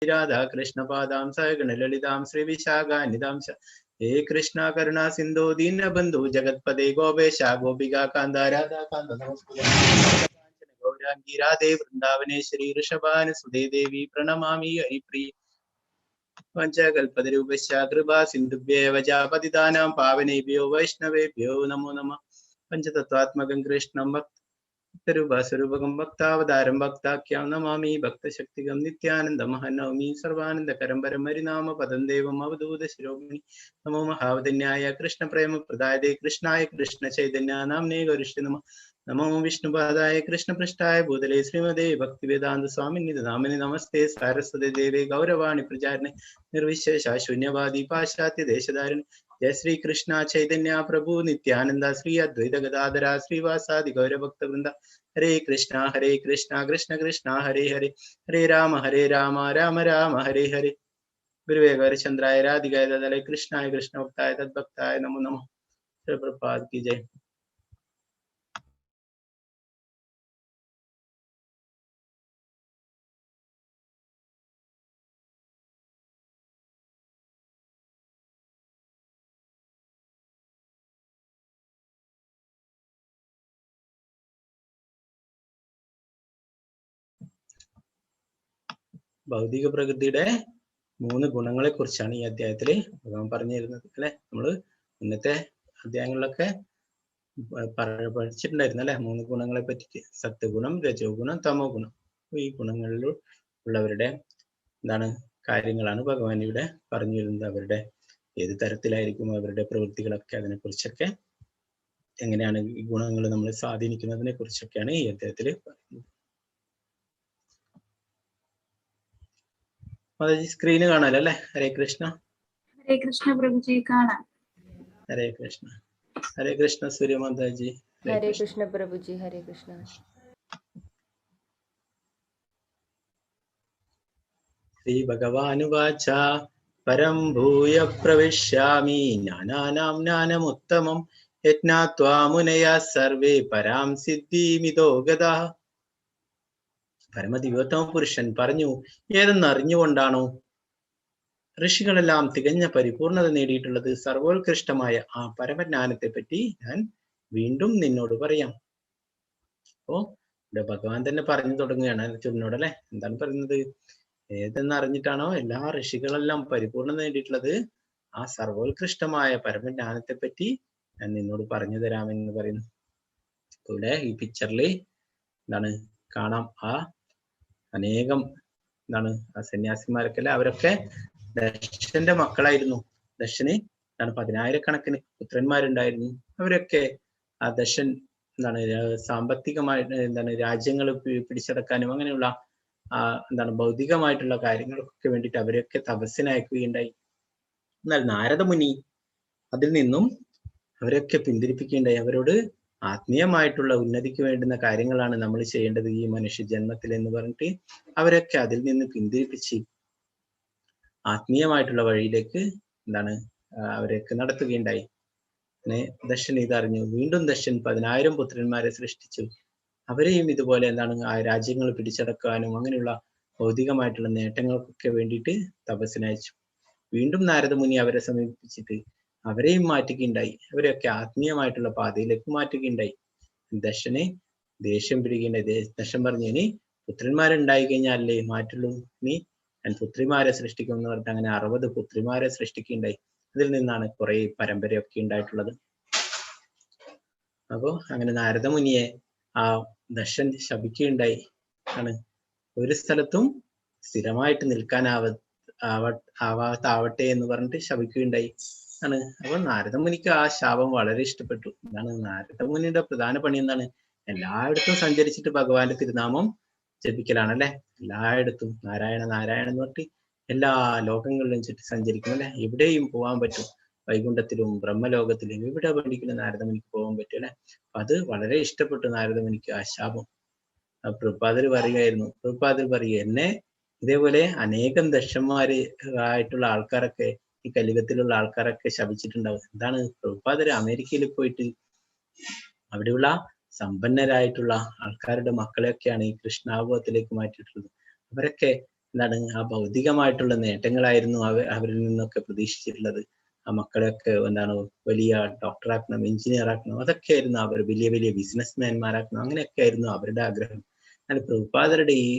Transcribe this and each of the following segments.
രാധാ കൃഷ്ണ പാദാം സഹഗണ ലളിതാം ശ്രീ വിശാഖാനിതാം ഹേ കൃഷ്ണ കരുണാ സിന്ധു ദീനബന്ധു ജഗത്പദേ ഗോപേശ ഗോപികാ കാന്ത രാധാ കാന്ത ഗൗരാംഗി രാധേ വൃന്ദാവനേശ്വരി ഋഷഭാനുസുതേ ദേവി പ്രണമാമി ഹരിപ്രിയ പഞ്ചകൽപതരൂപശ്ച കൃപാ സിന്ധുഭ്യേവ പതിതാനാം പാവനേഭ്യോ വൈഷ്ണവേഭ്യോ നമോ നമഃ. പഞ്ചതത്വാത്മകം കൃഷ്ണം ഭക്തരൂപസ്വരൂപകം ഭക്താവതാരം ഭക്താഖ്യാം നമാമി ഭക്തശക്തികം നിത്യാനന്ദമഹം നൗമി സർവാനന്ദകരം പരമരിനാമ പദം ദേവം അവധൂത ശിരോമണി നമോ മഹാവതന്യായ കൃഷ്ണപ്രേമപ്രദായതേ കൃഷ്ണായ കൃഷ്ണ ചൈതന്യ നാംനേ ഗൗരിഷ്ഠ നമഃ. നമോ വിഷ്ണുപാദായ കൃഷ്ണപൃഷ്ഠായ ഭൂതലേ ശ്രീമതേ ഭക്തിവേദാന്ത സ്വാമിനി നാമിനി നമസ്തേ സാരസ്വതേ ദേവേ ഗൗരവാണി പ്രചാരണേ നിർവിശേഷ ശൂന്യവാദി പാശ്ചാത്യ ദേശധാരണ ജയ ശ്രീ കൃഷ്ണ ചൈതന്യ പ്രഭു നിത്യാനന്ദ ശ്രീ അദ്വൈത ഗദാധര ശ്രീവാസാദി ഗൗരഭക്ത വൃന്ദ ഹരേ കൃഷ്ണ കൃഷ്ണ കൃഷ്ണ ഹരേ ഹരേ ഹരേ രാമ രാമ രാമ ഹരേ ഹരേ. ഗുരുവേ ഗൗരചന്ദ്രായ രാധികായ ദദാലേ കൃഷ്ണായ കൃഷ്ണഭക്തായ തദ്ഭക്തായ നമോ നമഃ. പ്രഭുപാദ് കി ജയ്. ഭൗതിക പ്രകൃതിയുടെ 3 ഗുണങ്ങളെ കുറിച്ചാണ് ഈ അധ്യായത്തിൽ ഭഗവാൻ പറഞ്ഞിരുന്നത് അല്ലെ. നമ്മള് ഇന്നത്തെ അധ്യായങ്ങളിലൊക്കെ പഠിച്ചിട്ടുണ്ടായിരുന്നു അല്ലെ 3 ഗുണങ്ങളെ പറ്റിയിട്ട്. സത്വഗുണം, രജോ ഗുണം, തമോ ഗുണം. ഈ ഗുണങ്ങളിൽ ഉള്ളവരുടെ കാര്യങ്ങളാണ് ഭഗവാൻ ഇവിടെ പറഞ്ഞു വരുന്നത്. അവരുടെ ഏത് തരത്തിലായിരിക്കും അവരുടെ പ്രവൃത്തികളൊക്കെ, അതിനെ കുറിച്ചൊക്കെ, എങ്ങനെയാണ് ഈ ഗുണങ്ങൾ നമ്മളെ സ്വാധീനിക്കുന്നതിനെ കുറിച്ചൊക്കെയാണ് ഈ അധ്യായത്തിൽ പറയുന്നത്. മാതാജി സ്ക്രീന് കാണാലോ അല്ലെ? ഹരേ കൃഷ്ണ. ഹരേ കൃഷ്ണ പ്രഭുജി, കാണാം. ഹരേ കൃഷ്ണ. ഹരേ കൃഷ്ണ സൂര്യ മാതാജി. ഹരേ കൃഷ്ണ പ്രഭുജി. ഹരേ കൃഷ്ണ. ശ്രീ ഭഗവാനുവാച പരം ഭൂയ പ്രവിശ്യാമി ജ്ഞാനാനാം ജ്ഞാനമുത്തമം യജ്ഞാത്വാ മുനയാ സർവേ പരാം സിദ്ധിമിതോ ഗതാഃ. പരമദിവ്യോത്തമ പുരുഷൻ പറഞ്ഞു, ഏതെന്നറിഞ്ഞുകൊണ്ടാണോ ഋഷികളെല്ലാം തികഞ്ഞ പരിപൂർണത നേടിയിട്ടുള്ളത്, സർവോത്കൃഷ്ടമായ ആ പരമജ്ഞാനത്തെ പറ്റി ഞാൻ വീണ്ടും നിന്നോട് പറയാം. അപ്പോ ഇവിടെ ഭഗവാൻ തന്നെ പറഞ്ഞു തുടങ്ങുകയാണ് അർജുനനോട് അല്ലെ. എന്താണ് പറയുന്നത്? ഏതെന്നറിഞ്ഞിട്ടാണോ എല്ലാ ഋഷികളെല്ലാം പരിപൂർണത നേടിയിട്ടുള്ളത്, ആ സർവോത്കൃഷ്ടമായ പരമജ്ഞാനത്തെ പറ്റി ഞാൻ നിന്നോട് പറഞ്ഞു തരാമെന്ന് പറയുന്നു. ഇവിടെ ഈ പിക്ചറിൽ കാണാം, ആ അനേകം ആ സന്യാസിമാരൊക്കെ അല്ലെ, അവരൊക്കെ ദശന്റെ മക്കളായിരുന്നു. ദശന് 10,000-കണക്കിന് പുത്രന്മാരുണ്ടായിരുന്നു. അവരൊക്കെ ആ ദശൻ സാമ്പത്തികമായിട്ട് രാജ്യങ്ങൾ പിടിച്ചടക്കാനും അങ്ങനെയുള്ള ഭൗതികമായിട്ടുള്ള കാര്യങ്ങൾക്കൊക്കെ വേണ്ടിയിട്ട് അവരൊക്കെ തപസ്സിനയക്കുകയുണ്ടായി. എന്നാൽ നാരദ മുനി അതിൽ നിന്നും അവരൊക്കെ പിന്തിരിപ്പിക്കുകയുണ്ടായി. അവരോട് ആത്മീയമായിട്ടുള്ള ഉന്നതിക്ക് വേണ്ടുന്ന കാര്യങ്ങളാണ് നമ്മൾ ചെയ്യേണ്ടത് ഈ മനുഷ്യ ജന്മത്തിൽ എന്ന് പറഞ്ഞിട്ട് അവരൊക്കെ അതിൽ നിന്ന് പിന്തിരിപ്പിച്ച് ആത്മീയമായിട്ടുള്ള വഴിയിലേക്ക് അവരൊക്കെ നടത്തുകയുണ്ടായി. ദശൻ ഇതറിഞ്ഞു. വീണ്ടും ദശൻ 10,000 പുത്രന്മാരെ സൃഷ്ടിച്ചു. അവരെയും ഇതുപോലെ ആ രാജ്യങ്ങൾ പിടിച്ചടക്കാനും അങ്ങനെയുള്ള ഭൗതികമായിട്ടുള്ള നേട്ടങ്ങൾക്കൊക്കെ വേണ്ടിയിട്ട് തപസ്സിനയച്ചു. വീണ്ടും നാരദ മുനി അവരെ സമീപിച്ചിട്ട് അവരെയും മാറ്റുകയുണ്ടായി. അവരെയൊക്കെ ആത്മീയമായിട്ടുള്ള പാതയിലേക്ക് മാറ്റുകയുണ്ടായി. ദശന് ദേഷ്യം പിടിക്കുകയുണ്ടായി. ദശൻ പറഞ്ഞു, ഇനി പുത്രന്മാരുണ്ടായി കഴിഞ്ഞാലല്ലേ മാറ്റുള്ളൂ, നീ ഞാൻ പുത്രിമാരെ സൃഷ്ടിക്കും എന്ന് പറഞ്ഞിട്ട് അങ്ങനെ 60 പുത്രിമാരെ സൃഷ്ടിക്കുകയുണ്ടായി. അതിൽ നിന്നാണ് കുറെ പരമ്പരയൊക്കെ ഉണ്ടായിട്ടുള്ളത്. അപ്പോ അങ്ങനെ നാരദ മുനിയെ ആ ദശൻ ശപിക്കുകയുണ്ടായി. ഒരു സ്ഥലത്തും സ്ഥിരമായിട്ട് നിൽക്കാനാവാത്താവട്ടെ എന്ന് പറഞ്ഞിട്ട് ശപിക്കുകയുണ്ടായി. അപ്പൊ നാരദ മുനിക്ക് ആ ശാപം വളരെ ഇഷ്ടപ്പെട്ടു. നാരദ മുനിയുടെ പ്രധാന പണി എന്താണ്? എല്ലായിടത്തും സഞ്ചരിച്ചിട്ട് ഭഗവാന്റെ തിരുനാമം ജപിക്കലാണ് അല്ലെ. എല്ലായിടത്തും നാരായണ നാരായണ എന്ന് പറഞ്ഞിട്ട് എല്ലാ ലോകങ്ങളിലും ചുറ്റി സഞ്ചരിക്കും അല്ലെ. എവിടെയും പോകാൻ പറ്റും. വൈകുണ്ഠത്തിലും ബ്രഹ്മലോകത്തിലും എവിടെ വേണ്ടിക്കുന്ന നാരദ മുനിക്ക് പോകാൻ പറ്റും അല്ലെ. അത് വളരെ ഇഷ്ടപ്പെട്ടു നാരദ മുനിക്ക് ആ ശാപം. പ്രഭുപാദർ പറയുകയായിരുന്നു, എന്നെ ഇതേപോലെ അനേകം ദശന്മാരായിട്ടുള്ള ആൾക്കാരൊക്കെ ഈ കലിയുഗത്തിലുള്ള ആൾക്കാരൊക്കെ ശപിച്ചിട്ടുണ്ടാവും. എന്താണ്? പ്രഭുപാദർ അമേരിക്കയിൽ പോയിട്ട് അവിടെയുള്ള സമ്പന്നരായിട്ടുള്ള ആൾക്കാരുടെ മക്കളെയൊക്കെയാണ് ഈ കൃഷ്ണാവബോധത്തിലേക്ക് മാറ്റിയിട്ടുള്ളത്. അവരൊക്കെ എന്താണ് ആ ഭൗതികമായിട്ടുള്ള നേട്ടങ്ങളായിരുന്നു അവരിൽ നിന്നൊക്കെ പ്രതീക്ഷിച്ചിട്ടുള്ളത്. ആ മക്കളെയൊക്കെ എന്താണ് വലിയ ഡോക്ടറാക്കണം, എഞ്ചിനീയർ ആക്കണം, അതൊക്കെയായിരുന്നു അവർ. വലിയ വലിയ ബിസിനസ്മാൻമാരാക്കണം, അങ്ങനെയൊക്കെ ആയിരുന്നു അവരുടെ ആഗ്രഹം. എന്നാൽ പ്രഭുപാദരുടെ ഈ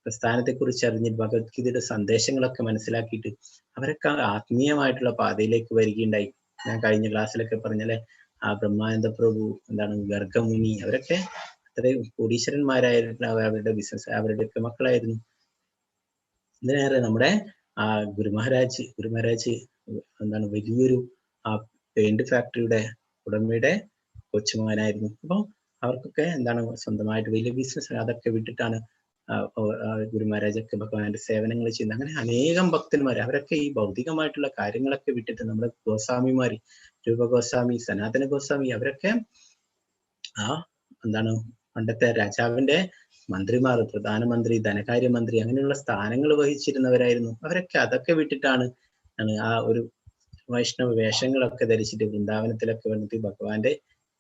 പ്രസ്ഥാനത്തെ കുറിച്ച് അറിഞ്ഞ് ഭഗവത്ഗീതയുടെ സന്ദേശങ്ങളൊക്കെ മനസ്സിലാക്കിയിട്ട് അവരൊക്കെ ആത്മീയമായിട്ടുള്ള പാതയിലേക്ക് വരികയുണ്ടായി. ഞാൻ കഴിഞ്ഞ ക്ലാസ്സിലൊക്കെ പറഞ്ഞല്ലേ, ആ ബ്രഹ്മാനന്ദ പ്രഭു, എന്താണ് ഗർഗമുനി, അവരൊക്കെ അത്രയും കോടീശ്വരന്മാരായിരുന്നു. അവരുടെ ബിസിനസ്, അവരുടെയൊക്കെ മക്കളായിരുന്നു. ഇതിനേറെ നമ്മുടെ ആ ഗുരുമഹാരാജ് എന്താണ് വലിയൊരു ആ പെയിന്റ് ഫാക്ടറിയുടെ ഉടമയുടെ കൊച്ചുമകനായിരുന്നു. അപ്പൊ അവർക്കൊക്കെ എന്താണ് സ്വന്തമായിട്ട് വലിയ ബിസിനസ്, അതൊക്കെ വിട്ടിട്ടാണ് ഗുരുമഹാരാജൊക്കെ ഭഗവാന്റെ സേവനങ്ങൾ ചെയ്യുന്നത്. അങ്ങനെ അനേകം ഭക്തന്മാർ, അവരൊക്കെ ഈ ഭൗതികമായിട്ടുള്ള കാര്യങ്ങളൊക്കെ വിട്ടിട്ട്, നമ്മുടെ ഗോസ്വാമിമാര്, രൂപ ഗോസ്വാമി, സനാതന ഗോസ്വാമി, അവരൊക്കെ ആ എന്താണ് പണ്ടത്തെ രാജാവിന്റെ മന്ത്രിമാർ, പ്രധാനമന്ത്രി, ധനകാര്യമന്ത്രി, അങ്ങനെയുള്ള സ്ഥാനങ്ങൾ വഹിച്ചിരുന്നവരായിരുന്നു. അവരൊക്കെ അതൊക്കെ വിട്ടിട്ടാണ് ആ ഒരു വൈഷ്ണവ വേഷങ്ങളൊക്കെ ധരിച്ചിട്ട് വൃന്ദാവനത്തിലൊക്കെ വന്നിട്ട് ഭഗവാന്റെ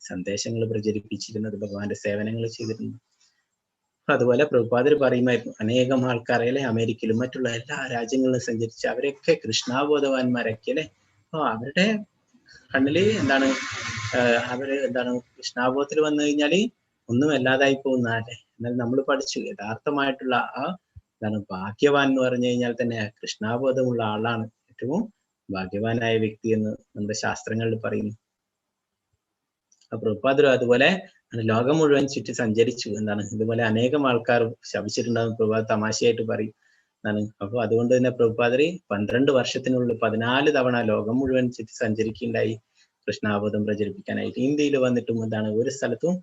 സന്ദേശങ്ങൾ പ്രചരിപ്പിച്ചിരുന്നത്, ഭഗവാന്റെ സേവനങ്ങൾ ചെയ്തിരുന്നു. അതുപോലെ പ്രഭുപാദർ പറയുമായിരുന്നു, അനേകം ആൾക്കാരെ അല്ലെ അമേരിക്കയിലും മറ്റുള്ള എല്ലാ രാജ്യങ്ങളിലും സഞ്ചരിച്ച് അവരൊക്കെ കൃഷ്ണാബോധവാന്മാരൊക്കെ അല്ലെ. അപ്പൊ അവരുടെ കണ്ണില് എന്താണ് അവര് എന്താണ് കൃഷ്ണാബോധത്തിൽ വന്നു കഴിഞ്ഞാല് ഒന്നും അല്ലാതായി പോകുന്നതല്ലേ. എന്നാൽ നമ്മൾ പഠിച്ചു യഥാർത്ഥമായിട്ടുള്ള ആ എന്താണ് ഭാഗ്യവാൻ എന്ന് പറഞ്ഞു കഴിഞ്ഞാൽ തന്നെ കൃഷ്ണാബോധമുള്ള ആളാണ് ഏറ്റവും ഭാഗ്യവാനായ വ്യക്തി എന്ന് നമ്മുടെ ശാസ്ത്രങ്ങളിൽ പറയുന്നു. പ്രഭുപാദരും അതുപോലെ ലോകം മുഴുവൻ ചുറ്റി സഞ്ചരിച്ചു. എന്താണ് ഇതുപോലെ അനേകം ആൾക്കാർ ശപിച്ചിട്ടുണ്ടാകും, പ്രഭുപാദ് തമാശയായിട്ട് പറയും. അപ്പൊ അതുകൊണ്ട് തന്നെ പ്രഭുപാദര് 12 വർഷത്തിനുള്ളിൽ 14 തവണ ലോകം മുഴുവൻ ചുറ്റി സഞ്ചരിക്കുകയുണ്ടായി കൃഷ്ണാബോധം പ്രചരിപ്പിക്കാനായിട്ട്. ഇന്ത്യയിൽ വന്നിട്ടും എന്താണ് ഒരു സ്ഥലത്തും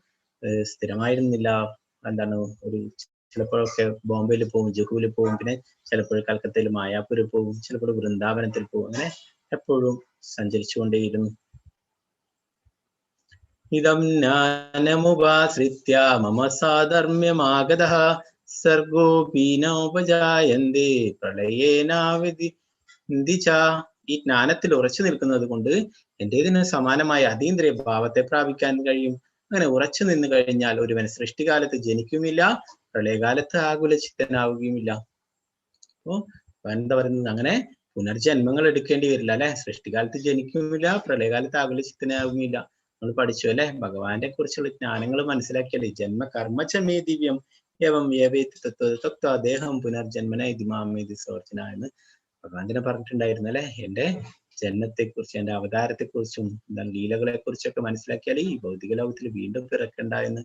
സ്ഥിരമായിരുന്നില്ല. എന്താണ് ചിലപ്പോഴൊക്കെ ബോംബെയിൽ പോകും, ജുഹുവിൽ പോകും, പിന്നെ ചിലപ്പോൾ കൽക്കത്തയിൽ മായാപൂരിൽ പോകും, ചിലപ്പോൾ വൃന്ദാവനത്തിൽ പോകും, അങ്ങനെ എപ്പോഴും സഞ്ചരിച്ചുകൊണ്ടേയിരുന്നു. ഇദം ജ്ഞാനമുപാശ്രിത്യ മമ സാധർമ്മ്യമാഗതഃ സർഗോപീനോപജായന്തേ പ്രളയേനാവിദിച. ഈ ജ്ഞാനത്തിൽ ഉറച്ചു നിൽക്കുന്നത് കൊണ്ട് എന്റേതിന് സമാനമായ അതീന്ദ്രിയ ഭാവത്തെ പ്രാപിക്കാൻ കഴിയും. അങ്ങനെ ഉറച്ചു നിന്ന് കഴിഞ്ഞാൽ ഒരുവൻ സൃഷ്ടികാലത്ത് ജനിക്കുമില്ല, പ്രളയകാലത്ത് ആകുലചിത്തനാവുകയുമില്ല. അപ്പോ എന്താ പറയുന്നത്, അങ്ങനെ പുനർജന്മങ്ങൾ എടുക്കേണ്ടി വരില്ല അല്ലെ. സൃഷ്ടികാലത്ത് ജനിക്കുമില്ല, പ്രളയകാലത്ത് ആകുലചിത്തനാവുകയില്ല. നമ്മൾ പഠിച്ചു അല്ലെ, ഭഗവാന്റെ കുറിച്ചുള്ള ജ്ഞാനങ്ങൾ മനസ്സിലാക്കിയല്ലേ. ജന്മ കർമ്മചമേ ദിവ്യം ഏവം ഏവേത്തി തത്വ ദേഹം പുനർജന്മന ഇതിമാമേതി സോർജന എന്ന് ഭഗവാൻ പറഞ്ഞിട്ടുണ്ടായിരുന്നു അല്ലെ. എന്റെ ജന്മത്തെക്കുറിച്ച്, എന്റെ അവതാരത്തെക്കുറിച്ചും എന്താണ് ലീലകളെ കുറിച്ചൊക്കെ മനസ്സിലാക്കിയാൽ ഈ ഭൗതിക ലോകത്തിൽ വീണ്ടും പിറക്കണ്ട എന്ന്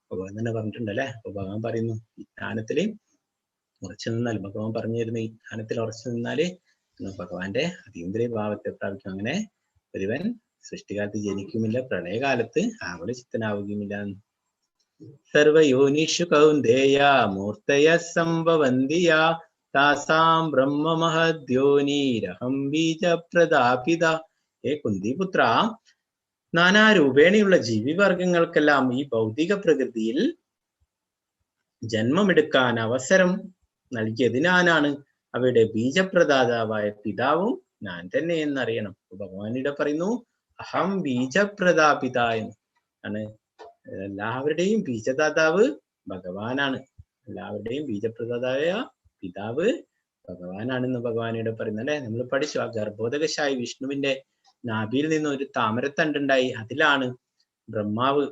ഭഗവാൻ തന്നെ പറഞ്ഞിട്ടുണ്ട് അല്ലെ. അപ്പൊ ഭഗവാൻ പറയുന്നു, ഈ ജ്ഞാനത്തില് ഉറച്ചു നിന്നാൽ, ഭഗവാൻ പറഞ്ഞു തരുന്ന ഈ ജ്ഞാനത്തിൽ ഉറച്ചു നിന്നാല് ഭഗവാന്റെ അതീന്ദ്രിയ ഭാവത്തെ പ്രാപിക്കും. അങ്ങനെ ഒരുവൻ സൃഷ്ടികാലത്ത് ജനിക്കുമില്ല, പ്രളയകാലത്ത് ആകുലചിത്തനാവുകയുമില്ല. സർവയോനിഷു കൗന്ദേയ മൂർത്തയ സംഭവന്തിയ താസാം ബ്രഹ്മ മഹദ്യോനിരഹം ബീജപ്രദാപിത. കുന്തിപുത്ര, നാനാരൂപേണയുള്ള ജീവിവർഗങ്ങൾക്കെല്ലാം ഈ ഭൗതിക പ്രകൃതിയിൽ ജന്മമെടുക്കാൻ അവസരം നൽകിയതിനാണ് അവയുടെ ബീജപ്രദാതാവായ പിതാവും ഞാൻ തന്നെ എന്നറിയണം. ഭഗവാനിടെ പറയുന്നു, അഹം ബീജപ്രദാപിത എന്ന്. എല്ലാവരുടെയും ബീജദാതാവ് ഭഗവാനാണ്. എല്ലാവരുടെയും ബീജപ്രദാതായ പിതാവ് ഭഗവാനാണെന്ന് ഭഗവാനിടെ പറയുന്നു അല്ലെ. നമ്മൾ പഠിച്ചു, ആ ഗർഭോദകശായി വിഷ്ണുവിന്റെ നാഭിയിൽ നിന്ന് ഒരു താമരത്തണ്ടുണ്ടായി, അതിലാണ് ബ്രഹ്മാവ്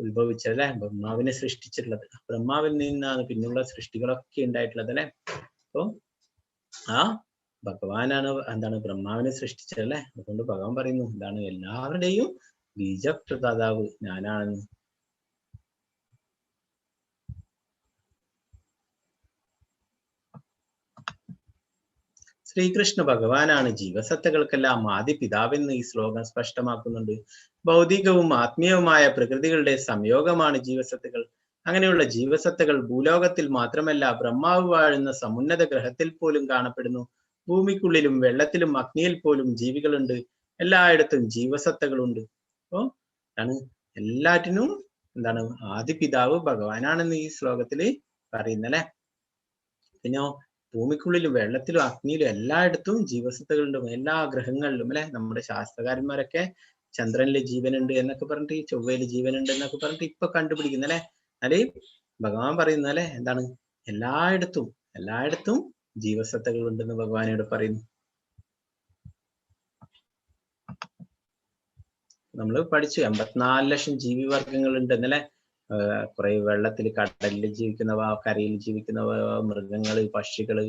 ഉത്ഭവിച്ചത് അല്ലെ. ബ്രഹ്മാവിനെ സൃഷ്ടിച്ചിട്ടുള്ളത്, ബ്രഹ്മാവിൽ നിന്നാണ് പിന്നുള്ള സൃഷ്ടികളൊക്കെ ഉണ്ടായിട്ടുള്ളത് അല്ലെ. അപ്പൊ ആ ഭഗവാനാണ് എന്താണ് ബ്രഹ്മാവിനെ സൃഷ്ടിച്ചത് അല്ലെ. അതുകൊണ്ട് ഭഗവാൻ പറയുന്നു, എന്താണ് എല്ലാവരുടെയും ബീജപ്രദാതാവ് ഞാനാണെന്ന്. ശ്രീകൃഷ്ണ ഭഗവാനാണ് ജീവസത്തകൾക്കെല്ലാം ആദി പിതാവെന്ന് ഈ ശ്ലോകം സ്പഷ്ടമാക്കുന്നുണ്ട്. ഭൗതികവും ആത്മീയവുമായ പ്രകൃതികളുടെ സംയോഗമാണ് ജീവസത്തകൾ. അങ്ങനെയുള്ള ജീവസത്തകൾ ഭൂലോകത്തിൽ മാത്രമല്ല, ബ്രഹ്മാവ് വാഴുന്ന സമുന്നത ഗ്രഹത്തിൽ പോലും കാണപ്പെടുന്നു. ഭൂമിക്കുള്ളിലും വെള്ളത്തിലും അഗ്നിയിൽ പോലും ജീവികളുണ്ട്. എല്ലായിടത്തും ജീവസത്തകളുണ്ട്. അപ്പോ എന്താണ് എല്ലാറ്റിനും എന്താണ് ആദി പിതാവ് ഭഗവാനാണെന്ന് ഈ ശ്ലോകത്തില് പറയുന്നല്ലേ. പിന്നെയോ ഭൂമിക്കുള്ളിലും വെള്ളത്തിലും അഗ്നിയിലും എല്ലായിടത്തും ജീവസത്തകളുണ്ട്, എല്ലാ ഗ്രഹങ്ങളിലും അല്ലെ. നമ്മുടെ ശാസ്ത്രകാരന്മാരൊക്കെ ചന്ദ്രനിലെ ജീവനുണ്ട് എന്നൊക്കെ പറഞ്ഞിട്ട്, ചൊവ്വയില് ജീവനുണ്ട് എന്നൊക്കെ പറഞ്ഞിട്ട് ഇപ്പൊ കണ്ടുപിടിക്കുന്ന അല്ലെ. അല്ലെ ഭഗവാൻ പറയുന്ന അല്ലെ, എന്താണ് എല്ലായിടത്തും ജീവസത്തകൾ ഉണ്ടെന്ന് ഭഗവാനോട് പറയുന്നു. നമ്മൾ പഠിച്ചു 84 ലക്ഷം ജീവിവർഗങ്ങൾ ഉണ്ടെന്നല്ലേ. കുറെ വെള്ളത്തിൽ, കടലിൽ ജീവിക്കുന്നവ, കരയിൽ ജീവിക്കുന്നവ, മൃഗങ്ങള്, പക്ഷികള്,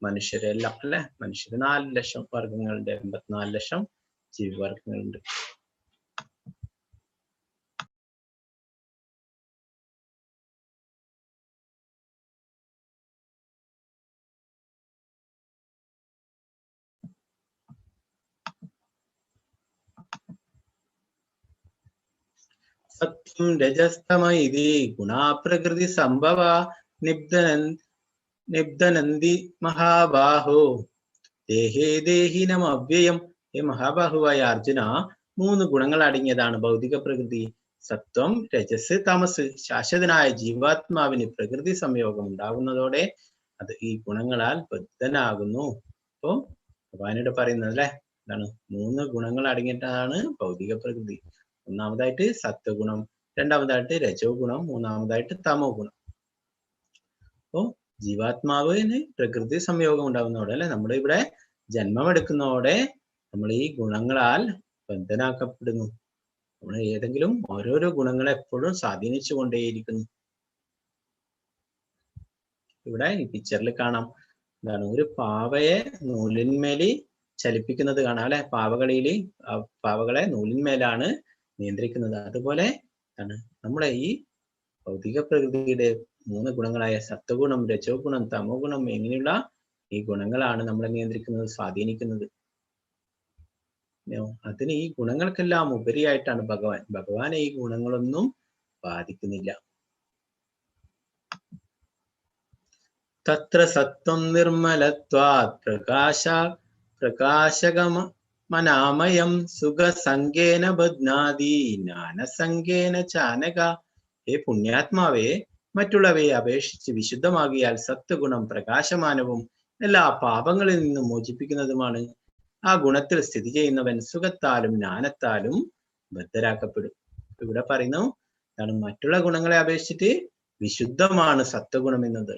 മനുഷ്യരെല്ലാം അല്ലെ. മനുഷ്യര് 4 ലക്ഷം വർഗങ്ങളുണ്ട്, 84 ലക്ഷം ജീവിവർഗങ്ങളുണ്ട്. സത്യം രജസ്തമൈതി ഗുണാപ്രകൃതി സംഭവ നിബ്ദനന്തി മഹാബാഹോ ദേഹേ ദേഹിനം അവ്യയം. ഹേ മഹാബാഹുവായ അർജുന, 3 ഗുണങ്ങൾ അടങ്ങിയതാണ് ഭൗതിക പ്രകൃതി. സത്വം, രജസ്, തമസ്. ശാശ്വതനായ ജീവാത്മാവിന് പ്രകൃതി സംയോഗം ഉണ്ടാകുന്നതോടെ അത് ഈ ഗുണങ്ങളാൽ ബദ്ധനാകുന്നു. അപ്പോ ഭഗവാനോട് പറയുന്നത് അല്ലെ, എന്താണ്? 3 ഗുണങ്ങൾ അടങ്ങിയിട്ടാണ് ഭൗതിക പ്രകൃതി. ഒന്നാമതായിട്ട് സത്വഗുണം, രണ്ടാമതായിട്ട് രജോ ഗുണം, മൂന്നാമതായിട്ട് തമോ ഗുണം. അപ്പോ ജീവാത്മാവിന് പ്രകൃതി സംയോഗം ഉണ്ടാകുന്നതോടെ അല്ലെ, നമ്മുടെ ഇവിടെ ജന്മമെടുക്കുന്നതോടെ നമ്മൾ ഈ ഗുണങ്ങളാൽ ബന്ധനാക്കപ്പെടുന്നു. നമ്മൾ ഏതെങ്കിലും ഓരോരോ ഗുണങ്ങളെ എപ്പോഴും സ്വാധീനിച്ചു കൊണ്ടേയിരിക്കുന്നു. ഇവിടെ ഈ പിക്ചറിൽ കാണാം, എന്താണ്? ഒരു പാവയെ നൂലിന്മേൽ ചലിപ്പിക്കുന്നത് കാണാം അല്ലെ. പാവകളെ നൂലിന്മേലാണ് നിയന്ത്രിക്കുന്നത്. അതുപോലെ നമ്മുടെ ഈ ഭൗതിക പ്രകൃതിയുടെ 3 ഗുണങ്ങളായ സത്വഗുണം, രജോ ഗുണം, തമോ ഗുണം, എങ്ങനെയുള്ള ഈ ഗുണങ്ങളാണ് നമ്മളെ നിയന്ത്രിക്കുന്നത്, സ്വാധീനിക്കുന്നത്. അതിന് ഈ ഗുണങ്ങൾക്കെല്ലാം ഉപരിയായിട്ടാണ് ഭഗവാനെ ഈ ഗുണങ്ങളൊന്നും ബാധിക്കുന്നില്ല. തത്ര സത്വം നിർമ്മലത്വാത് പ്രകാശകമനാമയം സുഖസംഗേന ബധ്നാതി ജ്ഞാനസംഗേന ചാനക. ഹേ പുണ്യാത്മാവേ, മറ്റുള്ളവയെ അപേക്ഷിച്ച് വിശുദ്ധമാകിയാൽ സത്വഗുണം പ്രകാശമാനവും എല്ലാ പാപങ്ങളിൽ നിന്നും മോചിപ്പിക്കുന്നതുമാണ്. ആ ഗുണത്തിൽ സ്ഥിതി ചെയ്യുന്നവൻ സുഖത്താലും ജ്ഞാനത്താലും ബദ്ധരാക്കപ്പെടും. ഇവിടെ പറയുന്നു, മറ്റുള്ള ഗുണങ്ങളെ അപേക്ഷിച്ചിട്ട് വിശുദ്ധമാണ് സത്വഗുണം എന്നത്.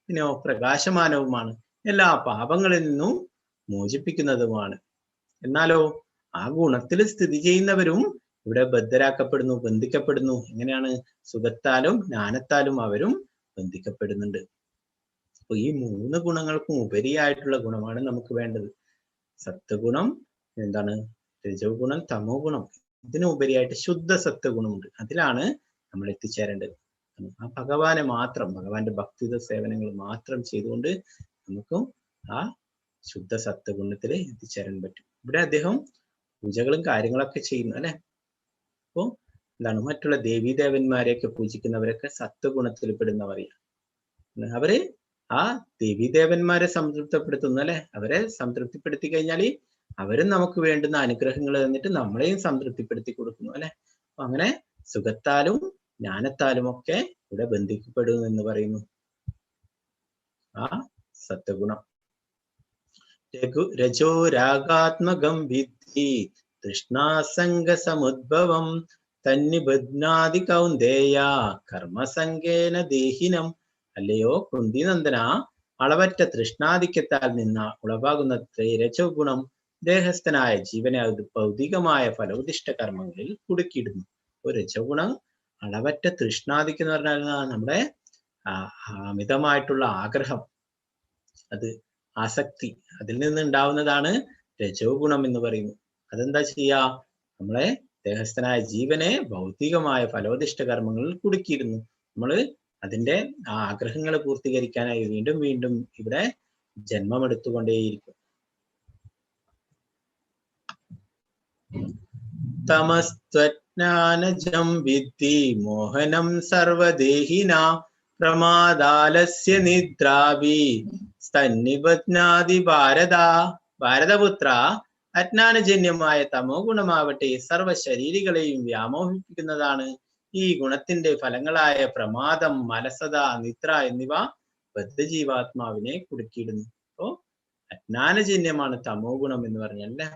പിന്നെയോ പ്രകാശമാനവുമാണ്, എല്ലാ പാപങ്ങളിൽ നിന്നും മോചിപ്പിക്കുന്നതുമാണ്. എന്നാലോ ആ ഗുണത്തിൽ സ്ഥിതി ചെയ്യുന്നവരും ഇവിടെ ബദ്ധരാക്കപ്പെടുന്നു, ബന്ധിക്കപ്പെടുന്നു. എങ്ങനെയാണ്? സുഖത്താലും ജ്ഞാനത്താലും അവരും ബന്ധിക്കപ്പെടുന്നുണ്ട്. അപ്പൊ ഈ 3 ഗുണങ്ങൾക്കും ഉപരിയായിട്ടുള്ള ഗുണമാണ് നമുക്ക് വേണ്ടത്. സത്വഗുണം, എന്താണ്? രജോ ഗുണം, തമോ ഗുണം. ഇതിന് ഉപരിയായിട്ട് ശുദ്ധ സത്വഗുണമുണ്ട്. അതിലാണ് നമ്മൾ എത്തിച്ചേരേണ്ടത്. ആ ഭഗവാനെ മാത്രം, ഭഗവാന്റെ ഭക്തിയുത സേവനങ്ങൾ മാത്രം ചെയ്തുകൊണ്ട് നമുക്കും ആ ശുദ്ധ സത്വഗുണത്തിൽ എത്തിച്ചേരാൻ പറ്റും. ഇവിടെ അദ്ദേഹം പൂജകളും കാര്യങ്ങളൊക്കെ ചെയ്യുന്നു അല്ലെ. അപ്പോ എന്താണ്? മറ്റുള്ള ദേവീദേവന്മാരെയൊക്കെ പൂജിക്കുന്നവരൊക്കെ സത്വഗുണത്തിൽ പെടുന്നവരെയാണ്. അവര് ആ ദേവീദേവന്മാരെ സംതൃപ്തിപ്പെടുത്തുന്നു അല്ലെ. അവരെ സംതൃപ്തിപ്പെടുത്തി കഴിഞ്ഞാൽ അവരും നമുക്ക് വേണ്ടുന്ന അനുഗ്രഹങ്ങൾ തന്നിട്ട് നമ്മളെയും സംതൃപ്തിപ്പെടുത്തി കൊടുക്കുന്നു അല്ലെ. അപ്പൊ അങ്ങനെ സുഖത്താലും ജ്ഞാനത്താലും ഒക്കെ ഇവിടെ ബന്ധിക്കപ്പെടുന്നു എന്ന് പറയുന്നു ആ സത്വഗുണം. രജോ രാഗാത്മകം വിദ്ധി തൃഷ്ണാസംഗ സമുദ്ഭവം തന്നിബധ്നാതി കൗന്ദേയ കർമ്മസംഗേന ദേഹിനം. അല്ലയോ കുന്തിനന്ദന, അളവറ്റ തൃഷ്ണാധിക്യത്താൽ നിന്ന് ഉളവാകുന്ന രജോ ഗുണം ദേഹസ്ഥനായ ജീവനെ ഭൗതികമായ ഫലോദിഷ്ട കർമ്മങ്ങളിൽ കുടുക്കിയിടുന്നു. ഒരു രജോ ഗുണം അളവറ്റ തൃഷ്ണാധിക്യം എന്ന് പറഞ്ഞാൽ നമ്മുടെ അമിതമായിട്ടുള്ള ആഗ്രഹം, അത് ആസക്തി, അതിൽ നിന്നുണ്ടാവുന്നതാണ് രജോ ഗുണം എന്ന് പറയുന്നു. അതെന്താ ചെയ്യാ? നമ്മളെ ദേഹസ്ഥനായ ജീവനെ ഭൗതികമായ ഫലോദിഷ്ട കർമ്മങ്ങളിൽ കുടുക്കിയിരുന്നു. നമ്മള് അതിന്റെ ആ ആഗ്രഹങ്ങളെ പൂർത്തീകരിക്കാനായി വീണ്ടും വീണ്ടും ഇവിടെ ജന്മമെടുത്തുകൊണ്ടേയിരിക്കും. തമസ്ത്വജ്ഞാനജം വിദ്ധി മോഹനം സർവദേഹിനാ പ്രമാദാലസ്യ നിദ്രാഭി സ്തന്നിബധ്നാതി ഭാരതപുത്ര. അജ്ഞാനജന്യമായ തമോ ഗുണമാവട്ടെ സർവ ശരീരികളെയും വ്യാമോഹിപ്പിക്കുന്നതാണ്. ഈ ഗുണത്തിന്റെ ഫലങ്ങളായ പ്രമാദം, മലസത, നിദ്ര എന്നിവ ബദ്ധജീവാത്മാവിനെ കുടുക്കിയിടുന്നു. അപ്പോ അജ്ഞാനജന്യമാണ് തമോ ഗുണം എന്ന് പറഞ്ഞാൽ അല്ലെ.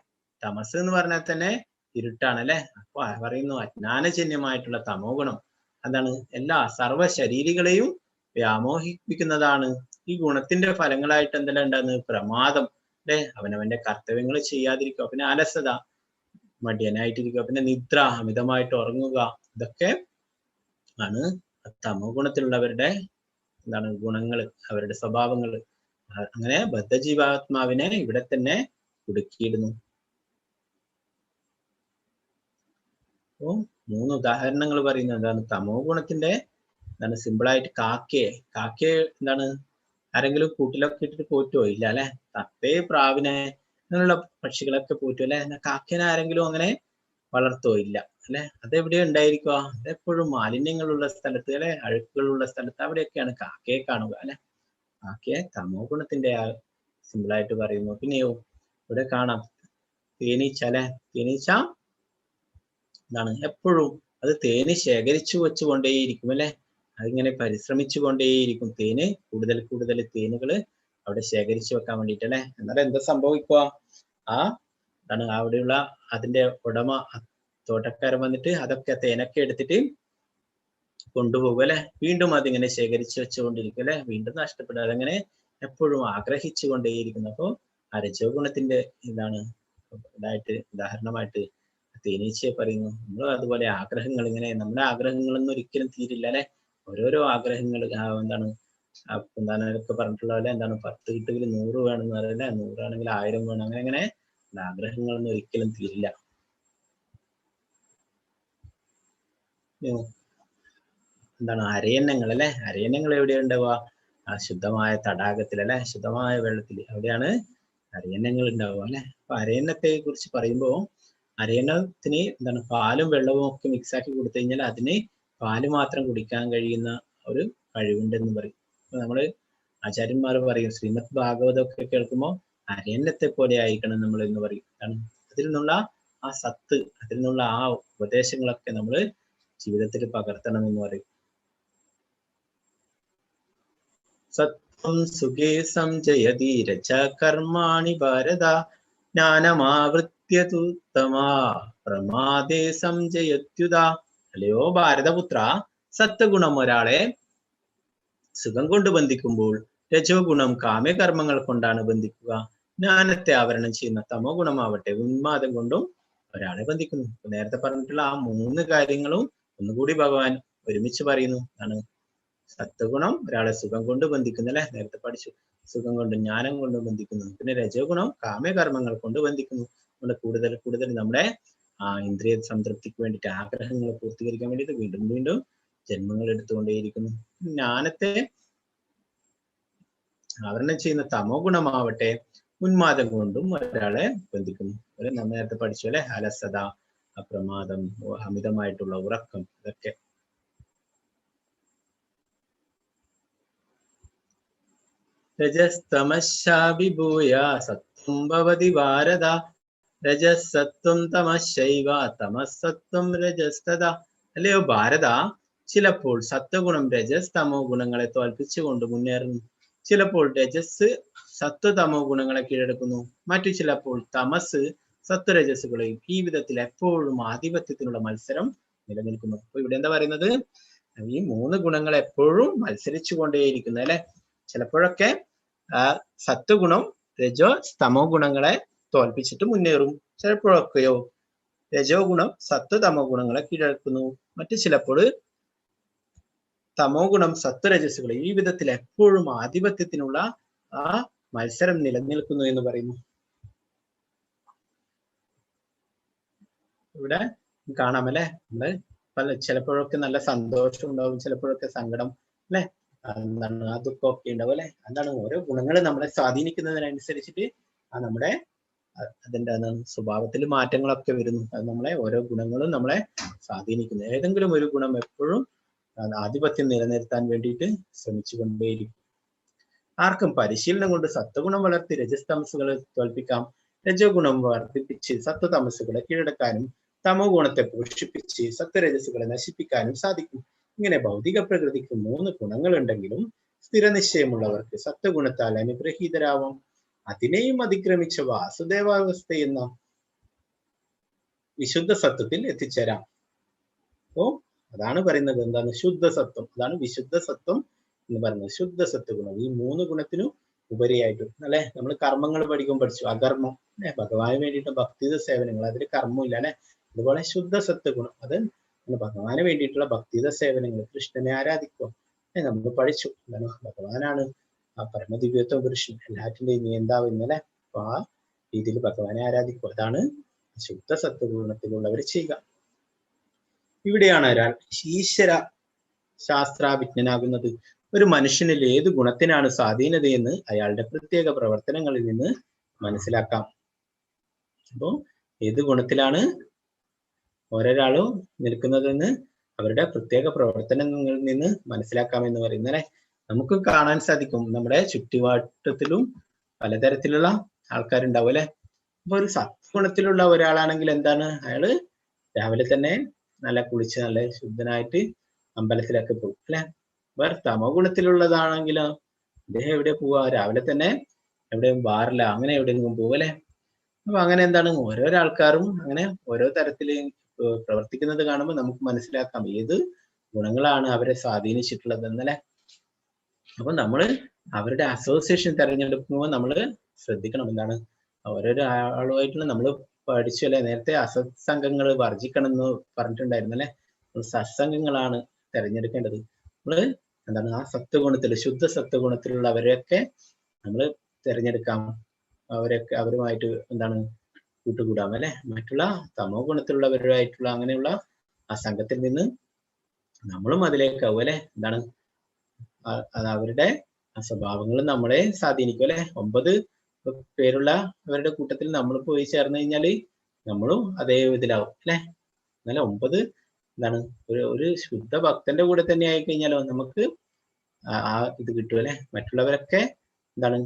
തമസ് എന്ന് പറഞ്ഞാൽ തന്നെ ഇരുട്ടാണ് അല്ലെ. അപ്പൊ പറയുന്നു അജ്ഞാനജന്യമായിട്ടുള്ള തമോ ഗുണം എന്താണ്? എല്ലാ സർവ ശരീരികളെയും വ്യാമോഹിപ്പിക്കുന്നതാണ്. ഈ ഗുണത്തിന്റെ ഫലങ്ങളായിട്ട് എന്തെല്ലാം ഉണ്ടാകുന്നത്? പ്രമാദം അല്ലെ, അവനവന്റെ കർത്തവ്യങ്ങൾ ചെയ്യാതിരിക്കുക, പിന്നെ അലസത, മടിയനായിട്ടിരിക്കുക, പിന്നെ നിദ്ര, അമിതമായിട്ട് ഉറങ്ങുക. ഇതൊക്കെ ആണ് തമോ ഗുണത്തിലുള്ളവരുടെ എന്താണ് ഗുണങ്ങൾ, അവരുടെ സ്വഭാവങ്ങൾ. അങ്ങനെ ബദ്ധജീവാത്മാവിനെ ഇവിടെ തന്നെ കുടുക്കിയിടുന്നു. അപ്പോ 3 ഉദാഹരണങ്ങൾ പറയുന്നത് എന്താണ്? തമോ ഗുണത്തിന്റെ എന്താണ് സിമ്പിളായിട്ട് കാക്കയെ എന്താണ് ആരെങ്കിലും കൂട്ടിലൊക്കെ ഇട്ടിട്ട് പോറ്റുവോ? ഇല്ല അല്ലെ. തത്തയെ, പ്രാവിനെ, അങ്ങനെയുള്ള പക്ഷികളൊക്കെ പോറ്റും അല്ലെ. കാക്കേനെ ആരെങ്കിലും അങ്ങനെ വളർത്തോ? ഇല്ല അല്ലെ. അതെവിടെയാ ഉണ്ടായിരിക്കുക? അതെപ്പോഴും മാലിന്യങ്ങളുള്ള സ്ഥലത്ത് അല്ലെ, അഴുക്കുകളുള്ള സ്ഥലത്ത്, അവിടെയൊക്കെയാണ് കാക്കയെ കാണുക അല്ലെ. കാക്കയെ തമോ ഗുണത്തിന്റെ സിമ്പിളായിട്ട് പറയുന്നു. പിന്നെയോ ഇവിടെ കാണാം തേനീച്ച അല്ലെ. തേനീച്ച എന്താണ് എപ്പോഴും അത് തേന് ശേഖരിച്ചു വെച്ചുകൊണ്ടേയിരിക്കും അല്ലെ. അതിങ്ങനെ പരിശ്രമിച്ചു കൊണ്ടേയിരിക്കും. തേന് കൂടുതൽ തേനുകൾ അവിടെ ശേഖരിച്ചു വെക്കാൻ വേണ്ടിയിട്ട് അല്ലെ. എന്നാലും എന്താ സംഭവിക്കുക? എന്താണ് അവിടെയുള്ള അതിന്റെ ഉടമ, തോട്ടക്കാരൻ വന്നിട്ട് അതൊക്കെ തേനൊക്കെ എടുത്തിട്ട് കൊണ്ടുപോകും അല്ലെ. വീണ്ടും അതിങ്ങനെ ശേഖരിച്ചു വെച്ചുകൊണ്ടിരിക്കും അല്ലെ. വീണ്ടും നഷ്ടപ്പെടുക. അതങ്ങനെ എപ്പോഴും ആഗ്രഹിച്ചു കൊണ്ടേയിരിക്കുന്നു. അപ്പോൾ ആ രജോ ഗുണത്തിന്റെ ഉദാഹരണമായിട്ട് തേനീച്ചയെ പറയുന്നു. നമ്മൾ അതുപോലെ ആഗ്രഹങ്ങൾ, ഇങ്ങനെ നമ്മുടെ ആഗ്രഹങ്ങളൊന്നും ഒരിക്കലും തീരില്ല അല്ലെ. ഓരോരോ ആഗ്രഹങ്ങൾ എന്താണ് ഒക്കെ പറഞ്ഞിട്ടുള്ള പോലെ 10 കിട്ടുമെങ്കിൽ 100 വേണമെന്ന് പറയല്ലേ, 100 ആണെങ്കിൽ 1000 വേണം, അങ്ങനെ ആഗ്രഹങ്ങളൊന്നും ഒരിക്കലും തീരില്ല. അരയന്നങ്ങൾ അല്ലെ. അരയന്നങ്ങൾ എവിടെയാ ഉണ്ടാവുക? ശുദ്ധമായ തടാകത്തിൽ അല്ലെ, ശുദ്ധമായ വെള്ളത്തിൽ, അവിടെയാണ് അരയന്നങ്ങൾ ഉണ്ടാവുക അല്ലെ. അപ്പൊ അരയന്നത്തെ കുറിച്ച് പറയുമ്പോൾ അരയന്നത്തിന് പാലും വെള്ളവും ഒക്കെ മിക്സ് ആക്കി കൊടുത്തു കഴിഞ്ഞാൽ അതിന് പാല് മാത്രം കുടിക്കാൻ കഴിയുന്ന ഒരു കഴിവുണ്ടെന്ന് പറയും. നമ്മള് ആചാര്യന്മാർ പറയും, ശ്രീമദ് ഭാഗവതം ഒക്കെ കേൾക്കുമ്പോൾ അരയന്നത്തെ പോലെ ആയിരിക്കണം നമ്മൾ എന്ന് പറയും. അതിൽ നിന്നുള്ള ആ സത്ത്, അതിൽ നിന്നുള്ള ആ ഉപദേശങ്ങളൊക്കെ നമ്മൾ ജീവിതത്തിൽ പകർത്തണം എന്ന് പറയും. സത്വം സുഖേ സംജയതി രച കർമാണി ഭാരത ജ്ഞാനമാവൃത്യതുത്തമാ പ്രമാദേ സംജയത്യുത. അല്ലയോ ഭാരതപുത്ര, സത്വഗുണം ഒരാളെ സുഖം കൊണ്ട് ബന്ധിക്കുമ്പോൾ രജോ ഗുണം കാമ്യകർമ്മങ്ങൾ കൊണ്ടാണ് ബന്ധിക്കുക. ജ്ഞാനത്തെ ആവരണം ചെയ്യുന്ന തമോ ഗുണമാവട്ടെ ഉന്മാദം കൊണ്ടും ഒരാളെ ബന്ധിക്കുന്നു. നേരത്തെ പറഞ്ഞിട്ടുള്ള ആ 3 കാര്യങ്ങളും ഒന്നുകൂടി ഭഗവാൻ ഒരുമിച്ച് പറയുന്നു. സത്വഗുണം ഒരാളെ സുഖം കൊണ്ട് ബന്ധിക്കുന്നു അല്ലെ, നേരത്തെ പഠിച്ചു. സുഖം കൊണ്ട്, ജ്ഞാനം കൊണ്ട് ബന്ധിക്കുന്നു. പിന്നെ രജോ ഗുണം കാമ്യകർമ്മങ്ങൾ കൊണ്ട് ബന്ധിക്കുന്നു. നമ്മുടെ കൂടുതൽ നമ്മുടെ ഇന്ദ്രിയ സംതൃപ്തിക്ക് വേണ്ടിയിട്ട്, ആഗ്രഹങ്ങൾ പൂർത്തീകരിക്കാൻ വേണ്ടിയിട്ട് വീണ്ടും ജന്മങ്ങൾ എടുത്തുകൊണ്ടേയിരിക്കുന്നു. ജ്ഞാനത്തെ ആവരണം ചെയ്യുന്ന തമോ ഗുണമാവട്ടെ ഉന്മാദം കൊണ്ടും ഒരാളെ ബന്ധിക്കുന്നു. നമ്മൾ നേരത്തെ പഠിച്ചു അല്ലെ, അലസത, അപ്രമാദം, അമിതമായിട്ടുള്ള ഉറക്കം, ഇതൊക്കെ. രജസ്തമശാഭിഭൂയ സത്വം ഭവതി ഭാരത രജസത്വം തമശൈവ തമസത്വം രജസ്തത. അല്ലയോ ഭാരത, ചിലപ്പോൾ സത്വഗുണം രജസ് തമോ ഗുണങ്ങളെ തോൽപ്പിച്ചുകൊണ്ട് മുന്നേറുന്നു. ചിലപ്പോൾ രജസ് സത്വതമോ ഗുണങ്ങളെ കീഴടക്കുന്നു. മറ്റു ചിലപ്പോൾ തമസ് സത്വരജസ്സുകളെയും. ഈ വിധത്തിൽ എപ്പോഴും ആധിപത്യത്തിനുള്ള മത്സരം നിലനിൽക്കുന്നു. അപ്പൊ ഇവിടെ എന്താ പറയുന്നത്? ഈ 3 ഗുണങ്ങൾ എപ്പോഴും മത്സരിച്ചു കൊണ്ടേയിരിക്കുന്നു അല്ലെ. ചിലപ്പോഴൊക്കെ സത്വഗുണം രജോ തമോ ഗുണങ്ങളെ തോൽപ്പിച്ചിട്ട് മുന്നേറും. ചിലപ്പോഴൊക്കെയോ രജോ ഗുണം സത്വതമോ ഗുണങ്ങളെ കീഴടക്കുന്നു. മറ്റു ചിലപ്പോൾ തമോ ഗുണം സത്വരജസ്സുകളെ. ഈ വിധത്തിൽ എപ്പോഴും ആധിപത്യത്തിനുള്ള ആ മത്സരം നിലനിൽക്കുന്നു എന്ന് പറയുന്നു. ഇവിടെ കാണാമല്ലേ, നമ്മള് ചിലപ്പോഴൊക്കെ നല്ല സന്തോഷം ഉണ്ടാവും, ചിലപ്പോഴൊക്കെ സങ്കടം അല്ലെ, ആ ദുഃഖമൊക്കെ ഉണ്ടാവും അല്ലെ. ഓരോ ഗുണങ്ങൾ നമ്മളെ സ്വാധീനിക്കുന്നതിനനുസരിച്ചിട്ട് നമ്മുടെ അതിന്റെ സ്വഭാവത്തിൽ മാറ്റങ്ങളൊക്കെ വരുന്നു. അത് നമ്മളെ ഓരോ ഗുണങ്ങളും നമ്മളെ സ്വാധീനിക്കുന്നു. ഏതെങ്കിലും ഒരു ഗുണം എപ്പോഴും ആധിപത്യം നിലനിർത്താൻ വേണ്ടിയിട്ട് ശ്രമിച്ചുകൊണ്ടേയിരിക്കും. ആർക്കും പരിശീലനം കൊണ്ട് സത്വഗുണം വളർത്തി രജസ്തമസുകളെ തോൽപ്പിക്കാം. രജോ ഗുണം വർദ്ധിപ്പിച്ച് സത്വതമസുകളെ കീഴടക്കാനും തമോ ഗുണത്തെ പോഷിപ്പിച്ച് സത്വരജസ്സുകളെ നശിപ്പിക്കാനും സാധിക്കും. ഇങ്ങനെ ഭൗതിക പ്രകൃതിക്ക് 3 ഗുണങ്ങളുണ്ടെങ്കിലും സ്ഥിരനിശ്ചയമുള്ളവർക്ക് സത്വഗുണത്താൽ അനുഗ്രഹീതരാവാം. അതിനെയും അതിക്രമിച്ച വാസുദേവാവസ്ഥയെന്ന വിശുദ്ധ സത്വത്തിൽ എത്തിച്ചേരാം. അപ്പോ അതാണ് പറയുന്നത്, എന്താണ് ശുദ്ധ സത്വം, അതാണ് വിശുദ്ധ സത്വം എന്ന് പറയുന്നത്. ശുദ്ധ സത്വഗുണം ഈ 3 ഗുണത്തിനും ഉപരിയായിട്ട് അല്ലെ. നമ്മൾ കർമ്മങ്ങൾ പഠിച്ചു അകർമ്മം അല്ലെ, ഭഗവാന് വേണ്ടിയിട്ട് ഭക്തിയുടെ സേവനങ്ങൾ, അതിൽ കർമ്മമില്ല അല്ലെ. അതുപോലെ ശുദ്ധ സത്വഗുണം, അത് ഭഗവാന് വേണ്ടിയിട്ടുള്ള ഭക്തിയുടെ സേവനങ്ങൾ, കൃഷ്ണനെ ആരാധിക്കുക. നമ്മൾ പഠിച്ചു എന്താണ്, ഭഗവാനാണ് ആ പരമദിവ്യത്വ പുരുഷൻ, എല്ലാറ്റിന്റെയും നിയന്താവ് ഇന്നലെ. അപ്പൊ ആ രീതിയിൽ ഭഗവാനെ ആരാധിക്കുക, അതാണ് ശുദ്ധ സത്വഗുണത്തിലുള്ളവർ ചെയ്യുക. ഇവിടെയാണ് ഒരാൾ ഈശ്വര ശാസ്ത്രാഭിജ്ഞനാകുന്നത്. ഒരു മനുഷ്യനിൽ ഏത് ഗുണത്തിനാണ് സ്വാധീനതയെന്ന് അയാളുടെ പ്രത്യേക പ്രവർത്തനങ്ങളിൽ നിന്ന് മനസ്സിലാക്കാം. അപ്പോ ഏത് ഗുണത്തിലാണ് ഓരോരാളും നിൽക്കുന്നതെന്ന് അവരുടെ പ്രത്യേക പ്രവർത്തനങ്ങളിൽ നിന്ന് മനസ്സിലാക്കാമെന്ന് പറയുന്നല്ലേ. നമുക്ക് കാണാൻ സാധിക്കും നമ്മുടെ ചുറ്റുപാട്ടത്തിലും പലതരത്തിലുള്ള ആൾക്കാരുണ്ടാവും അല്ലെ. അപ്പൊ ഒരു സത്ഗുണത്തിലുള്ള ഒരാളാണെങ്കിൽ എന്താണ്, അയാള് രാവിലെ തന്നെ നല്ല കുളിച്ച് നല്ല ശുദ്ധനായിട്ട് അമ്പലത്തിലൊക്കെ പോകും അല്ലെ. വേറെ തമോ ഗുണത്തിലുള്ളതാണെങ്കിലോ അദ്ദേഹം എവിടെ പോവാ, രാവിലെ തന്നെ എവിടെയും ബാറില്ല അങ്ങനെ എവിടെയെങ്കിലും പോകും അല്ലെ. അപ്പൊ അങ്ങനെ എന്താണ്, ഓരോരോ ആൾക്കാരും അങ്ങനെ ഓരോ തരത്തില് പ്രവർത്തിക്കുന്നത് കാണുമ്പോൾ നമുക്ക് മനസ്സിലാക്കാം ഏത് ഗുണങ്ങളാണ് അവരെ സ്വാധീനിച്ചിട്ടുള്ളത് എന്നല്ലേ. അപ്പൊ നമ്മള് അവരുടെ അസോസിയേഷൻ തിരഞ്ഞെടുക്കുമ്പോൾ നമ്മൾ ശ്രദ്ധിക്കണം. എന്താണ്, ഓരോരോ ആളുമായിട്ടുള്ള നമ്മൾ പഠിച്ചു അല്ലെ, നേരത്തെ അസത്സംഗങ്ങൾ വർജിക്കണം എന്ന് പറഞ്ഞിട്ടുണ്ടായിരുന്നു അല്ലെ. സത്സംഗങ്ങളാണ് തിരഞ്ഞെടുക്കേണ്ടത്. നമ്മള് എന്താണ്, ആ സത്വഗുണത്തിൽ ശുദ്ധ സത്വഗുണത്തിലുള്ളവരെയൊക്കെ നമ്മൾ തിരഞ്ഞെടുക്കാം, അവരുമായിട്ട് എന്താണ് കൂട്ടുകൂടാം അല്ലെ. മറ്റുള്ള തമോ ഗുണത്തിലുള്ളവരുമായിട്ടുള്ള അങ്ങനെയുള്ള ആ സംഘത്തിൽ നിന്ന് നമ്മളും അതിലേക്കാവും അല്ലെ. എന്താണ്, അവരുടെ ആ സ്വഭാവങ്ങൾ നമ്മളെ സ്വാധീനിക്കും അല്ലെ. 9 പേരുള്ള അവരുടെ കൂട്ടത്തിൽ നമ്മൾ പോയി ചേർന്ന് കഴിഞ്ഞാല് നമ്മളും അതേ ഇതിലാവും അല്ലെ. എന്നാലും 9 എന്താണ്, ഒരു ശുദ്ധ ഭക്തന്റെ കൂടെ തന്നെ ആയി കഴിഞ്ഞാലോ നമുക്ക് ആ ഇത് കിട്ടും അല്ലെ. മറ്റുള്ളവരൊക്കെ എന്താണ്,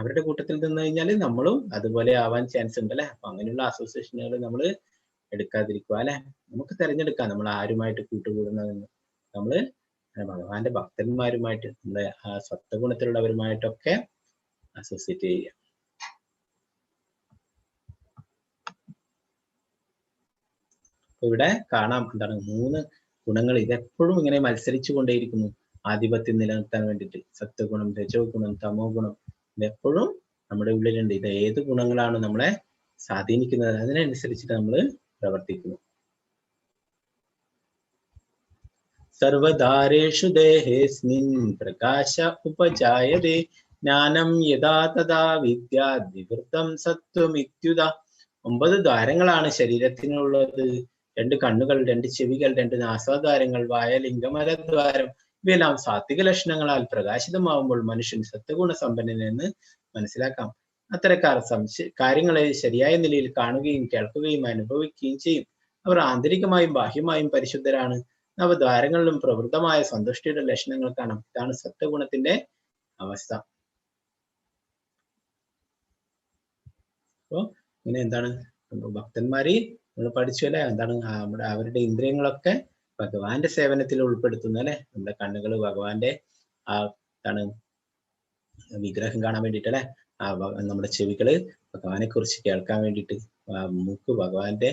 അവരുടെ കൂട്ടത്തിൽ നിന്ന് കഴിഞ്ഞാൽ നമ്മളും അതുപോലെ ആവാൻ ചാൻസ് ഉണ്ട് അല്ലെ. അപ്പൊ അങ്ങനെയുള്ള അസോസിയേഷനുകൾ നമ്മൾ എടുക്കാതിരിക്കുക അല്ലെ. നമുക്ക് തിരഞ്ഞെടുക്കാം നമ്മൾ ആരുമായിട്ട് കൂട്ടുകൂടുന്നതെന്ന്. നമ്മള് ഭഗവാന്റെ ഭക്തന്മാരുമായിട്ട്, നമ്മുടെ ആ സത്വഗുണത്തിലുള്ളവരുമായിട്ടൊക്കെ അസോസിയേറ്റ് ചെയ്യുക. ഇവിടെ കാണാം എന്താണ്, 3 ഗുണങ്ങൾ ഇതെപ്പോഴും ഇങ്ങനെ മത്സരിച്ചു കൊണ്ടേയിരിക്കുന്നു ആധിപത്യം നിലനിർത്താൻ വേണ്ടിയിട്ട്. സത്വഗുണം, രജോ ഗുണം, തമോ ഗുണം, ഇതെപ്പോഴും നമ്മുടെ ഉള്ളിലുണ്ട്. ഇത് ഏത് ഗുണങ്ങളാണ് നമ്മളെ സ്വാധീനിക്കുന്നത് അതിനനുസരിച്ചിട്ട് നമ്മൾ പ്രവർത്തിക്കുന്നു. സർവധാരേഷു ദേഹേസ്മിൻ പ്രകാശ ഉപജായതേ ജ്ഞാനം യഥാ തഥാ വിദ്യാത് വിവൃതം സത്വമിത്യുത. 9 ദ്വാരങ്ങളാണ് ശരീരത്തിനുള്ളത്. 2 കണ്ണുകൾ, 2 ചെവികൾ, 2 നാസാദ്വാരങ്ങൾ, വായ, ലിംഗമലദ്വാരം, ഇവയെല്ലാം സാത്വിക ലക്ഷണങ്ങളാൽ പ്രകാശിതമാവുമ്പോൾ മനുഷ്യൻ സത്വഗുണ സമ്പന്നനെന്ന് മനസ്സിലാക്കാം. അത്തരക്കാർ കാര്യങ്ങളെ ശരിയായ നിലയിൽ കാണുകയും കേൾക്കുകയും അനുഭവിക്കുകയും ചെയ്യും. അവർ ആന്തരികമായും ബാഹ്യമായും പരിശുദ്ധരാണ്. നവദ്വാരങ്ങളിലും പ്രവൃത്തമായ സന്തുഷ്ടിയുടെ ലക്ഷണങ്ങൾ കാണാം. ഇതാണ് സത്വഗുണത്തിന്റെ അവസ്ഥ. അപ്പോ ഇങ്ങനെ എന്താണ്, ഭക്തന്മാര് നമ്മൾ പഠിച്ചു അല്ലെ, എന്താണ് അവരുടെ ഇന്ദ്രിയങ്ങളൊക്കെ ഭഗവാന്റെ സേവനത്തിൽ ഉൾപ്പെടുത്തുന്നു അല്ലെ. നമ്മുടെ കണ്ണുകൾ ഭഗവാന്റെ ആ എന്താണ് വിഗ്രഹം കാണാൻ വേണ്ടിയിട്ട് അല്ലെ, നമ്മുടെ ചെവികള് ഭഗവാനെ കുറിച്ച് കേൾക്കാൻ വേണ്ടിയിട്ട്, മൂക്ക് ഭഗവാന്റെ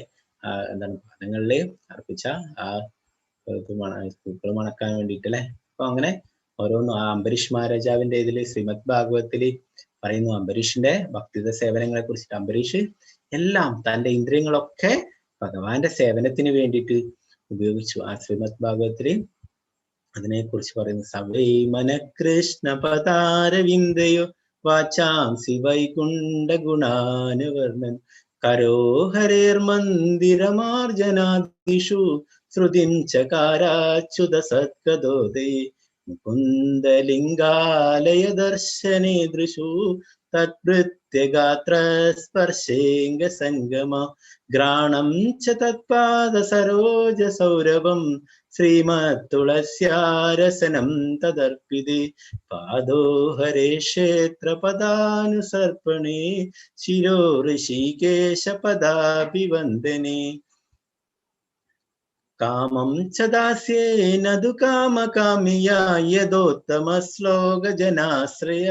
എന്താണ് പാദങ്ങളിൽ അർപ്പിച്ച ആ പൂക്കൾ മണക്കാൻ വേണ്ടിയിട്ട് അല്ലെ. അപ്പൊ അങ്ങനെ ഓരോന്നും അംബരീഷ് മഹാരാജാവിന്റെ ഇതില് ശ്രീമദ് ഭാഗവത്തില് പറയുന്നു അംബരീഷിന്റെ ഭക്തിയുടെ സേവനങ്ങളെ കുറിച്ചിട്ട്. അംബരീഷ് എല്ലാം തന്റെ ഇന്ദ്രിയങ്ങളൊക്കെ ഭഗവാന്റെ സേവനത്തിന് വേണ്ടിയിട്ട് ഉപയോഗിച്ചു. ആ ശ്രീമദ് ഭാഗവത്തില് അതിനെ കുറിച്ച് പറയുന്നു. സവൈ മന കൃഷ്ണ പദാരവിന്ദയോ വാചാംസി വൈകുണ്ഠ ഗുണാനുവർണ്ണൻ കരോ ഹരേർമന്ദിരമാർജനാദിഷു ശ്രുതിം ചകാരാച്യുത സത്കദോദേ മുകുന്ദലിംഗാലയ ദർശനേ ദൃശു തത്പ്രത്യഗാത്ര സ്പർശേംഗ സംഗമ ഗ്രാണം ച തത്പാദ സരോജ സൗരഭം ശ്രീമത് തുളസ്യാരസനം തദർപ്പിതേ പാദോ ഹരേ ക്ഷേത്ര പദാനുസർപ്പണേ ശിരോ ഋഷികേശ പദാഭിവന്ദനേ കാമം ച ദാസ്യേനതു കാമകാമിയ യദോത്തമ ശ്ലോക ജനാശ്രയ.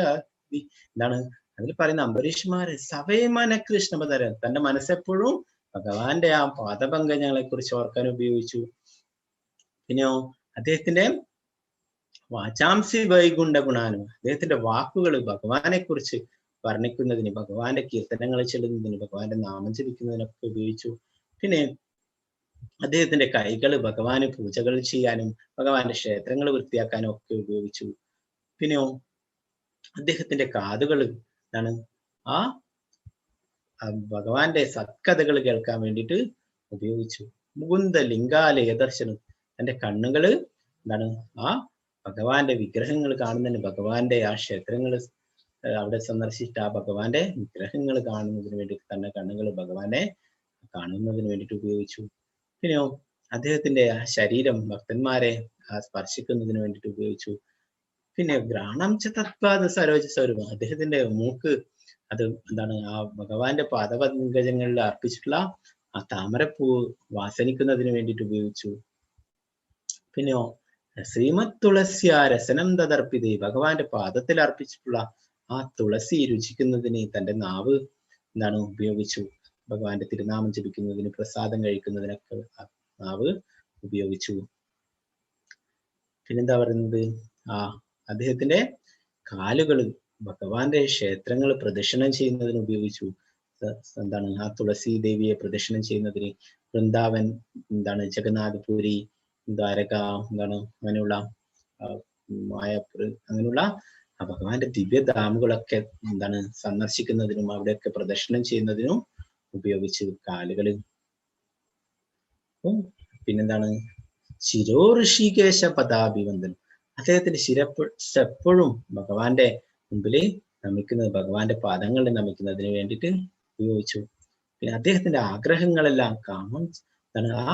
എന്താണ് അതിൽ പറയുന്ന അംബരീഷ്മാര് സവൈമന കൃഷ്ണ പദാര, തന്റെ മനസ്സെപ്പോഴും ഭഗവാന്റെ ആ പാദപങ്കജങ്ങളെ കുറിച്ച് ഓർക്കാൻ ഉപയോഗിച്ചു. പിന്നെയോ അദ്ദേഹത്തിന്റെ വാചാംസി വൈകുണ്ഠ ഗുണാനും, അദ്ദേഹത്തിന്റെ വാക്കുകൾ ഭഗവാനെ കുറിച്ച് വർണ്ണിക്കുന്നതിന്, ഭഗവാന്റെ കീർത്തനങ്ങൾ ചെല്ലുന്നതിന്, ഭഗവാന്റെ നാമം ജപിക്കുന്നതിനൊക്കെ ഉപയോഗിച്ചു. പിന്നെ അദ്ദേഹത്തിന്റെ കൈകൾ ഭഗവാന് പൂജകൾ ചെയ്യാനും ഭഗവാന്റെ ക്ഷേത്രങ്ങൾ വൃത്തിയാക്കാനും ഒക്കെ ഉപയോഗിച്ചു. പിന്നെയോ അദ്ദേഹത്തിന്റെ കാതുകൾ എന്താണ് ആ ഭഗവാന്റെ സത്കഥകൾ കേൾക്കാൻ വേണ്ടിയിട്ട് ഉപയോഗിച്ചു. മുകുന്ദ ലിംഗാലയ ദർശനം, തന്റെ കണ്ണുകള് എന്താണ് ആ ഭഗവാന്റെ വിഗ്രഹങ്ങൾ കാണുന്നതിന്, ഭഗവാന്റെ ആ ക്ഷേത്രങ്ങൾ അവിടെ സന്ദർശിച്ചിട്ട് ആ ഭഗവാന്റെ വിഗ്രഹങ്ങൾ കാണുന്നതിന് വേണ്ടിയിട്ട് തന്നെ കണ്ണുകൾ ഭഗവാനെ കാണുന്നതിന് വേണ്ടിയിട്ട് ഉപയോഗിച്ചു. പിന്നെയോ അദ്ദേഹത്തിന്റെ ആ ശരീരം ഭക്തന്മാരെ സ്പർശിക്കുന്നതിന് വേണ്ടിയിട്ട് ഉപയോഗിച്ചു. പിന്നെ ഘ്രാണം ച തത്പാദ സരോജ സ്വരൂപം, അദ്ദേഹത്തിന്റെ മൂക്ക് അത് എന്താണ് ആ ഭഗവാന്റെ പാദപങ്കജങ്ങളിൽ അർപ്പിച്ചിട്ടുള്ള ആ താമരപ്പൂ വാസനിക്കുന്നതിന് വേണ്ടിയിട്ട് ഉപയോഗിച്ചു. പിന്നെയോ ശ്രീമത് തുളസിയ രസനം തദർപ്പിതേ, ഭഗവാന്റെ പാദത്തിൽ അർപ്പിച്ചിട്ടുള്ള ആ തുളസി രുചിക്കുന്നതിന് തന്റെ നാവ് എന്താണ് ഉപയോഗിച്ചു. ഭഗവാന്റെ തിരുനാമം ജപിക്കുന്നതിന്, പ്രസാദം കഴിക്കുന്നതിനൊക്കെ നാവ് ഉപയോഗിച്ചു. പിന്നെന്താ പറയുന്നത്, അദ്ദേഹത്തിന്റെ കാലുകൾ ഭഗവാന്റെ ക്ഷേത്രങ്ങൾ പ്രദക്ഷിണം ചെയ്യുന്നതിന് ഉപയോഗിച്ചു. എന്താണ് ആ തുളസി ദേവിയെ പ്രദക്ഷിണം ചെയ്യുന്നതിന്, വൃന്ദാവൻ, എന്താണ് ജഗന്നാഥപുരി, ദ്വാരക, എന്താണ് അങ്ങനെയുള്ള മായാപുർ, അങ്ങനെയുള്ള ഭഗവാന്റെ ദിവ്യധാമുകളൊക്കെ എന്താണ് സന്ദർശിക്കുന്നതിനും അവിടെയൊക്കെ പ്രദക്ഷിണം ചെയ്യുന്നതിനും ഉപയോഗിച്ച് കാലുകള്. പിന്നെന്താണ് ശിരോ ഋഷികേശ പദാഭിവന്ദനം, അദ്ദേഹത്തിന്റെ എപ്പോഴും ഭഗവാന്റെ മുമ്പില് നമിക്കുന്നത്, ഭഗവാന്റെ പാദങ്ങളിൽ നമിക്കുന്നതിന് വേണ്ടിയിട്ട് ഉപയോഗിച്ചു. പിന്നെ അദ്ദേഹത്തിന്റെ ആഗ്രഹങ്ങളെല്ലാം കാമം എന്താണ് ആ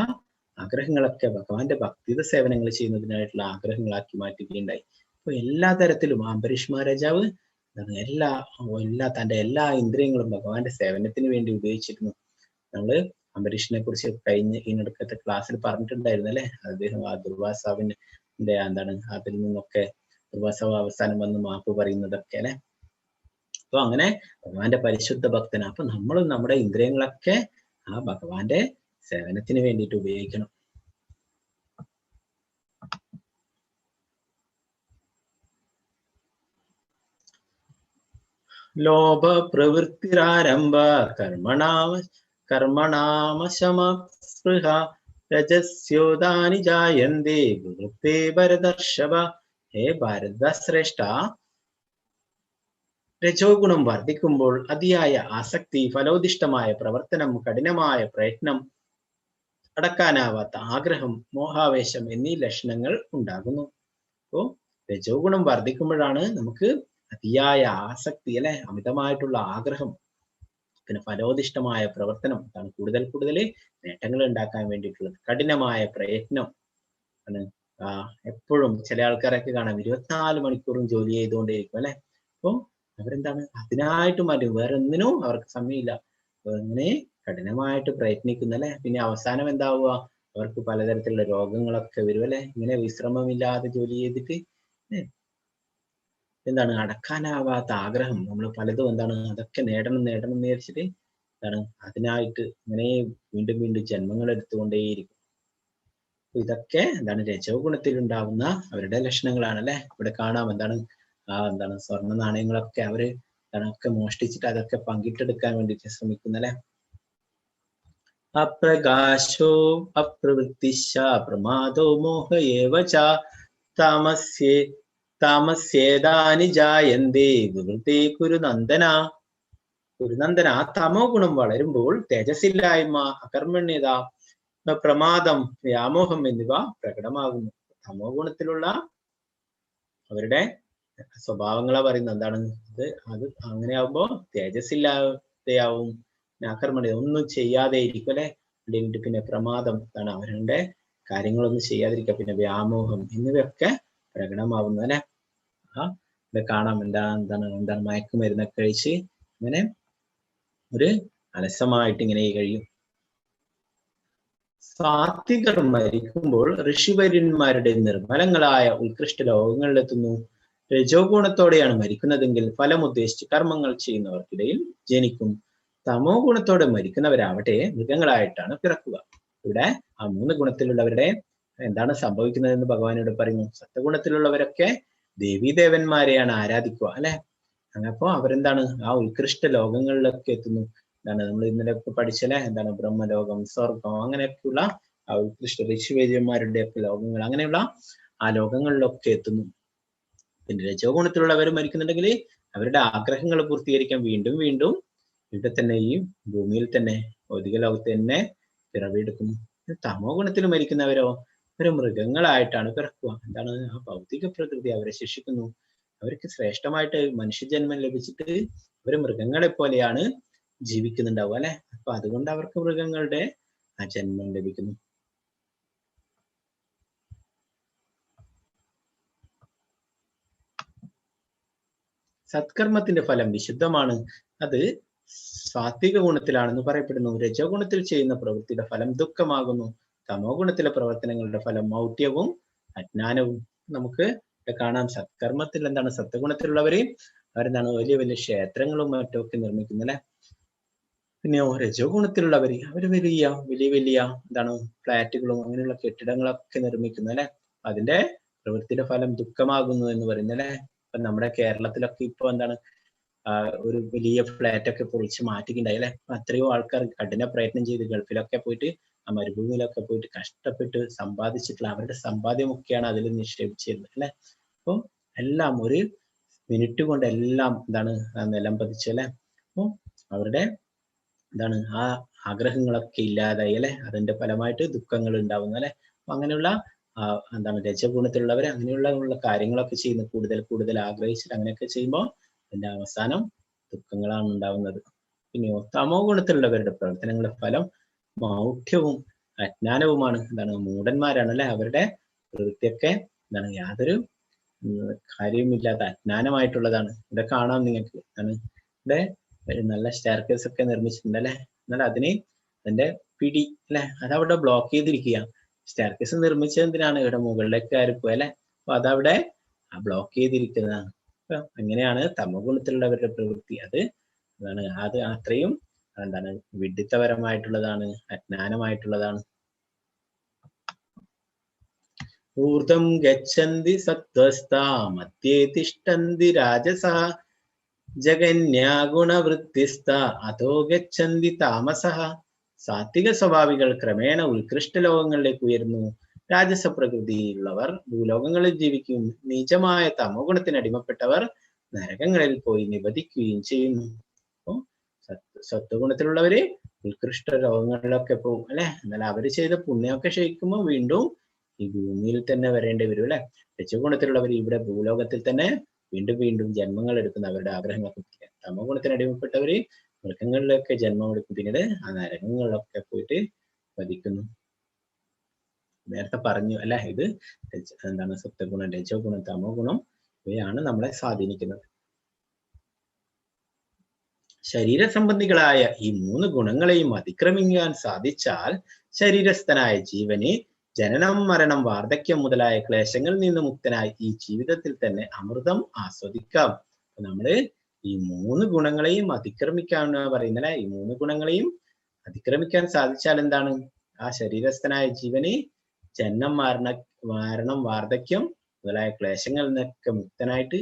ആഗ്രഹങ്ങളൊക്കെ ഭഗവാന്റെ ഭക്തിത സേവനങ്ങൾ ചെയ്യുന്നതിനായിട്ടുള്ള ആഗ്രഹങ്ങളാക്കി മാറ്റുകയുണ്ടായി. അപ്പൊ എല്ലാ തരത്തിലും അംബരീഷ് മഹാരാജാവ് തന്റെ എല്ലാ ഇന്ദ്രിയങ്ങളും ഭഗവാന്റെ സേവനത്തിന് വേണ്ടി ഉപയോഗിച്ചിരുന്നു. നമ്മള് അംബരീഷിനെ കുറിച്ച് ഇതിനടുക്കത്തെ ക്ലാസ്സിൽ പറഞ്ഞിട്ടുണ്ടായിരുന്നു അല്ലെ. അദ്ദേഹം ആ ദുർവാസാവിന്റെ എന്താണ് അതിൽ നിന്നൊക്കെ ദുർവാസാവ് അവസാനം വന്ന് മാപ്പ് പറയുന്നതൊക്കെ അല്ലെ. അപ്പൊ അങ്ങനെ ഭഗവാന്റെ പരിശുദ്ധ ഭക്തനാണ്. അപ്പൊ നമ്മളും നമ്മുടെ ഇന്ദ്രിയങ്ങളൊക്കെ ആ ഭഗവാന്റെ സേവനത്തിന് വേണ്ടിയിട്ട് ഉപയോഗിക്കണം. ലോഭ പ്രവൃത്തിരാരംഭ കർമ്മണാമശമസ്പൃഹ രജസ്യോദാനി ജായന്തേ വിവൃത്തേ ഭരതർഷഭ. ഹേ ഭാരതശ്രേഷ്ഠ, രജോ ഗുണം വർദ്ധിക്കുമ്പോൾ അതിയായ ആസക്തി, ഫലോദിഷ്ടമായ പ്രവർത്തനം, കഠിനമായ പ്രയത്നം, അടക്കാനാവാത്ത ആഗ്രഹം, മോഹാവേശം എന്നീ ലക്ഷണങ്ങൾ ഉണ്ടാകുന്നു. അപ്പോ രജോ ഗുണം വർദ്ധിക്കുമ്പോഴാണ് നമുക്ക് അതിയായ ആസക്തി അല്ലെ, അമിതമായിട്ടുള്ള ആഗ്രഹം, പിന്നെ ഫലോദിഷ്ടമായ പ്രവർത്തനം, അതാണ് കൂടുതൽ നേട്ടങ്ങൾ ഉണ്ടാക്കാൻ വേണ്ടിയിട്ടുള്ളത്. കഠിനമായ പ്രയത്നം ആണ്. എപ്പോഴും ചില ആൾക്കാരൊക്കെ കാണാം 24 മണിക്കൂറും ജോലി ചെയ്തുകൊണ്ടേയിരിക്കും അല്ലെ. അപ്പൊ അവരെന്താണ് അതിനായിട്ട് മാറ്റും, വേറെ ഒന്നിനും അവർക്ക് സമയമില്ല, അങ്ങനെ കഠിനമായിട്ട് പ്രയത്നിക്കുന്നു അല്ലെ. പിന്നെ അവസാനം എന്താവുക, അവർക്ക് പലതരത്തിലുള്ള രോഗങ്ങളൊക്കെ വരും അല്ലെ. ഇങ്ങനെ വിശ്രമമില്ലാതെ ജോലി ചെയ്തിട്ട് എന്താണ് അടക്കാനാവാത്ത ആഗ്രഹം, നമ്മൾ പലതും എന്താണ് അതൊക്കെ നേടണം എന്ന് വിചാരിച്ചിട്ട് എന്താണ് അതിനായിട്ട് ഇങ്ങനെ വീണ്ടും ജന്മങ്ങൾ എടുത്തുകൊണ്ടേയിരിക്കും. ഇതൊക്കെ എന്താണ് രജോ ഗുണത്തിൽ ഉണ്ടാവുന്ന അവരുടെ ലക്ഷണങ്ങളാണ് അല്ലെ. ഇവിടെ കാണാം എന്താണ് സ്വർണ്ണ നാണയങ്ങളൊക്കെ അവര് ഒക്കെ മോഷ്ടിച്ചിട്ട് അതൊക്കെ പങ്കിട്ടെടുക്കാൻ വേണ്ടിയിട്ട് ശ്രമിക്കുന്നല്ലേ. അപ്രകാശോ അപ്രവൃത്തിശ പ്രമാദോ മോഹ ഏവ ച താമസ്യേതാനി ജായന്തേ വിവൃതേ കുരുനന്ദന. ആ തമോ ഗുണം വളരുമ്പോൾ തേജസ്സില്ലായ്മ, അകർമ്മണ്യത, പ്രമാദം, വ്യാമോഹം എന്നിവ പ്രകടമാകുന്നു. തമോ ഗുണത്തിലുള്ള അവരുടെ സ്വഭാവങ്ങളാ പറയുന്നത്. എന്താണ് അത് അങ്ങനെ ആവുമ്പോ തേജസ്സില്ലാതെയാവും, ആക്രമണ ഒന്നും ചെയ്യാതെ ഇരിക്കും അല്ലെ. പിന്നെ പ്രമാദം, എന്താണ് അവരുടെ കാര്യങ്ങളൊന്നും ചെയ്യാതിരിക്കുക, പിന്നെ വ്യാമോഹം എന്നിവയൊക്കെ പ്രകടമാവുന്നു അല്ലെ. ഇവിടെ കാണാം എന്താണ് മയക്കുമരുന്നൊക്കെ കഴിച്ച് ഇങ്ങനെ ഒരു അലസമായിട്ട് ഇങ്ങനെ കഴിയും. സാത്വികർ മരിക്കുമ്പോൾ ഋഷിവര്യന്മാരുടെ നിർമ്മലങ്ങളായ ഉത്കൃഷ്ട ലോകങ്ങളിലെത്തുന്നു. രജോ ഗുണത്തോടെയാണ് മരിക്കുന്നതെങ്കിൽ ഫലം ഉദ്ദേശിച്ച് കർമ്മങ്ങൾ ചെയ്യുന്നവർക്കിടയിൽ ജനിക്കും. തമോ ഗുണത്തോടെ മരിക്കുന്നവരാവട്ടെ മൃഗങ്ങളായിട്ടാണ് പിറക്കുക. ഇവിടെ ആ 3 ഗുണത്തിലുള്ളവരുടെ എന്താണ് സംഭവിക്കുന്നതെന്ന് ഭഗവാനോട് പറയുന്നു. സത്വഗുണത്തിലുള്ളവരൊക്കെ ദേവീദേവന്മാരെയാണ് ആരാധിക്കുക അല്ലെ. അങ്ങപ്പോ അവരെന്താണ് ആ ഉത്കൃഷ്ട ലോകങ്ങളിലൊക്കെ എത്തുന്നു. എന്താണ് നമ്മൾ ഇന്നലെ പഠിച്ചല്ലേ, എന്താണ് ബ്രഹ്മലോകം, സ്വർഗം, അങ്ങനെയൊക്കെയുള്ള ആ ഉത്കൃഷ്ട ഋഷിവൈദ്യന്മാരുടെ ഒക്കെ ലോകങ്ങൾ, അങ്ങനെയുള്ള ആ ലോകങ്ങളിലൊക്കെ എത്തുന്നു. പിന്നെ രജോ ഗുണത്തിലുള്ളവർ മരിക്കുന്നുണ്ടെങ്കിൽ അവരുടെ ആഗ്രഹങ്ങൾ പൂർത്തീകരിക്കാൻ വീണ്ടും വീണ്ടും ഇവിടെ തന്നെ ഈ ഭൂമിയിൽ തന്നെ ഭൗതിക ലോകത്ത് തന്നെ പിറവിയെടുക്കുന്നു. തമോ ഗുണത്തിൽ മരിക്കുന്നവരോ ഒരു മൃഗങ്ങളായിട്ടാണ് പിറക്കുക. എന്താണ് ആ ഭൗതിക പ്രകൃതി അവരെ ശിക്ഷിക്കുന്നു. അവർക്ക് ശ്രേഷ്ഠമായിട്ട് മനുഷ്യജന്മം ലഭിച്ചിട്ട് അവർ മൃഗങ്ങളെ പോലെയാണ് ജീവിക്കുന്നുണ്ടാവുക അല്ലെ. അപ്പൊ അതുകൊണ്ട് അവർക്ക് മൃഗങ്ങളുടെ ആ ജന്മം ലഭിക്കുന്നു. സത്കർമ്മത്തിന്റെ ഫലം വിശുദ്ധമാണ്. അത് സാത്വിക ഗുണത്തിലാണെന്ന് പറയപ്പെടുന്നു. രജോ ഗുണത്തിൽ ചെയ്യുന്ന പ്രവൃത്തിയുടെ ഫലം ദുഃഖമാകുന്നു. തമോ ഗുണത്തിലെ പ്രവർത്തനങ്ങളുടെ ഫലം മൗഢ്യവും അജ്ഞാനവും. നമുക്ക് കാണാം സത്കർമ്മത്തിൽ എന്താണ് സത്വഗുണത്തിലുള്ളവര് അവരെന്താണ് വലിയ വലിയ ക്ഷേത്രങ്ങളും മറ്റുമൊക്കെ നിർമ്മിക്കുന്നത് അല്ലെ. പിന്നെയോ രജോ ഗുണത്തിലുള്ളവര് അവര് വലിയ വലിയ വലിയ എന്താണ് ഫ്ലാറ്റുകളും അങ്ങനെയുള്ള കെട്ടിടങ്ങളൊക്കെ നിർമ്മിക്കുന്നു അല്ലെ. അതിന്റെ പ്രവൃത്തിയുടെ ഫലം ദുഃഖമാകുന്നു എന്ന് പറയുന്നത് അല്ലെ. ഇപ്പൊ നമ്മുടെ കേരളത്തിലൊക്കെ ഇപ്പൊ എന്താണ് ഒരു വലിയ ഫ്ലാറ്റ് ഒക്കെ പൊളിച്ച് മാറ്റിയിട്ടുണ്ടായി അല്ലെ. അത്രയോ ആൾക്കാർ കഠിന പ്രയത്നം ചെയ്ത് ഗൾഫിലൊക്കെ പോയിട്ട് ആ മരുഭൂമിയിലൊക്കെ പോയിട്ട് കഷ്ടപ്പെട്ട് സമ്പാദിച്ചിട്ടുള്ള അവരുടെ സമ്പാദ്യമൊക്കെയാണ് അതിൽ നിക്ഷേപിച്ചിരുന്നത് അല്ലെ. അപ്പൊ എല്ലാം ഒരു മിനിറ്റ് കൊണ്ട് എല്ലാം എന്താണ് നിലം പതിച്ചല്ലേ. അപ്പൊ അവരുടെ എന്താണ് ആ ആഗ്രഹങ്ങളൊക്കെ ഇല്ലാതായി അല്ലെ. അതിന്റെ ഫലമായിട്ട് ദുഃഖങ്ങൾ ഉണ്ടാവുന്നു അല്ലെ. അപ്പൊ അങ്ങനെയുള്ള എന്താണ് രജഗുണത്തിലുള്ളവർ അങ്ങനെയുള്ള കാര്യങ്ങളൊക്കെ ചെയ്യുന്നു. കൂടുതൽ കൂടുതൽ ആഗ്രഹിച്ചിട്ട് അങ്ങനെയൊക്കെ ചെയ്യുമ്പോൾ അതിന്റെ അവസാനം ദുഃഖങ്ങളാണ് ഉണ്ടാവുന്നത്. പിന്നെയോ തമോ ഗുണത്തിലുള്ളവരുടെ പ്രവർത്തനങ്ങളുടെ ഫലം മൗഢ്യവും അജ്ഞാനവുമാണ്. എന്താണ് മൂഢന്മാരാണ് അല്ലെ. അവരുടെ പ്രവൃത്തിയൊക്കെ എന്താണ് യാതൊരു കാര്യവുമില്ലാത്ത അജ്ഞാനമായിട്ടുള്ളതാണ്. ഇവിടെ കാണാം നിങ്ങൾക്ക്. ഇവിടെ നല്ല സ്റ്റെയർകേസ് ഒക്കെ നിർമ്മിച്ചിട്ടുണ്ട് അല്ലെ. എന്നാൽ അതിന്റെ പിടി അല്ലെ അതവിടെ ബ്ലോക്ക് ചെയ്തിരിക്കുക. സ്റ്റെയർകേസ് നിർമ്മിച്ചത് എന്തിനാണ്? ഇവിടെ മുകളിലേക്ക് കയറിപ്പോയി അല്ലെ. അപ്പൊ അതവിടെ ബ്ലോക്ക് ചെയ്തിരിക്കുന്നതാണ്. അപ്പൊ അങ്ങനെയാണ് തമോ ഗുണത്തിലുള്ളവരുടെ പ്രവൃത്തി. അത് അത്രയും എന്താണ് വിഡ്ഢിത്തപരമായിട്ടുള്ളതാണ്, അജ്ഞാനമായിട്ടുള്ളതാണ്. ഊർധ്വം ഗച്ഛന്തി സത്വസ്ഥാ മധ്യേ തിഷ്ഠന്തി രാജസഃ ജഗന്യാ ഗുണവൃത്തിസ്ഥ അധോ ഗച്ഛന്തി താമസഃ. സാത്വിക സ്വഭാവികൾ ക്രമേണ ഉത്കൃഷ്ട ലോകങ്ങളിലേക്ക് ഉയരുന്നു. രാജസ പ്രകൃതിയിലുള്ളവർ ഭൂലോകങ്ങളിൽ ജീവിക്കും. നീചമായ തമോ ഗുണത്തിന് അടിമപ്പെട്ടവർ നരകങ്ങളിൽ പോയി നിബദിക്കുകയും ചെയ്യുന്നു. അപ്പോ സത്വഗുണത്തിലുള്ളവര് ഉത്കൃഷ്ട ലോകങ്ങളിലൊക്കെ പോകും അല്ലെ. എന്നാൽ അവര് ചെയ്ത പുണ്യമൊക്കെ ക്ഷയിക്കുമ്പോൾ വീണ്ടും ഈ ഭൂമിയിൽ തന്നെ വരേണ്ടി വരും അല്ലെ. രജഗുണത്തിലുള്ളവർ ഇവിടെ ഭൂലോകത്തിൽ തന്നെ വീണ്ടും വീണ്ടും ജന്മങ്ങൾ എടുക്കുന്ന അവരുടെ ആഗ്രഹങ്ങളൊക്കെ. തമോ ഗുണത്തിന് അടിമപ്പെട്ടവര് മൃഗങ്ങളിലൊക്കെ ജന്മം എടുക്കും. പിന്നീട് ആ നരകങ്ങളിലൊക്കെ പോയിട്ട് വധിക്കുന്നു. നേരത്തെ പറഞ്ഞു അല്ലെ. ഇത് എന്താണ് സത്വഗുണം, രജോ ഗുണം, തമോ ഗുണം ഇവയാണ് നമ്മളെ സ്വാധീനിക്കുന്നത്. ശരീര സംബന്ധികളായ ഈ 3 ഗുണങ്ങളെയും അതിക്രമിക്കാൻ സാധിച്ചാൽ ശരീരസ്ഥനായ ജീവന് ജനനം, മരണം, വാർദ്ധക്യം മുതലായ ക്ലേശങ്ങളിൽ നിന്ന് മുക്തനായി ഈ ജീവിതത്തിൽ തന്നെ അമൃതം ആസ്വദിക്കാം. നമ്മള് ഈ 3 ഗുണങ്ങളെയും അതിക്രമിക്കാന്ന് പറയുന്നത്. ഈ 3 ഗുണങ്ങളെയും അതിക്രമിക്കാൻ സാധിച്ചാൽ എന്താണ്? ആ ശരീരസ്ഥനായ ജീവന് ജനനം, മരണം, വാർദ്ധക്യം മുതലായ ക്ലേശങ്ങളിൽ നിന്നൊക്കെ മുക്തനായിട്ട്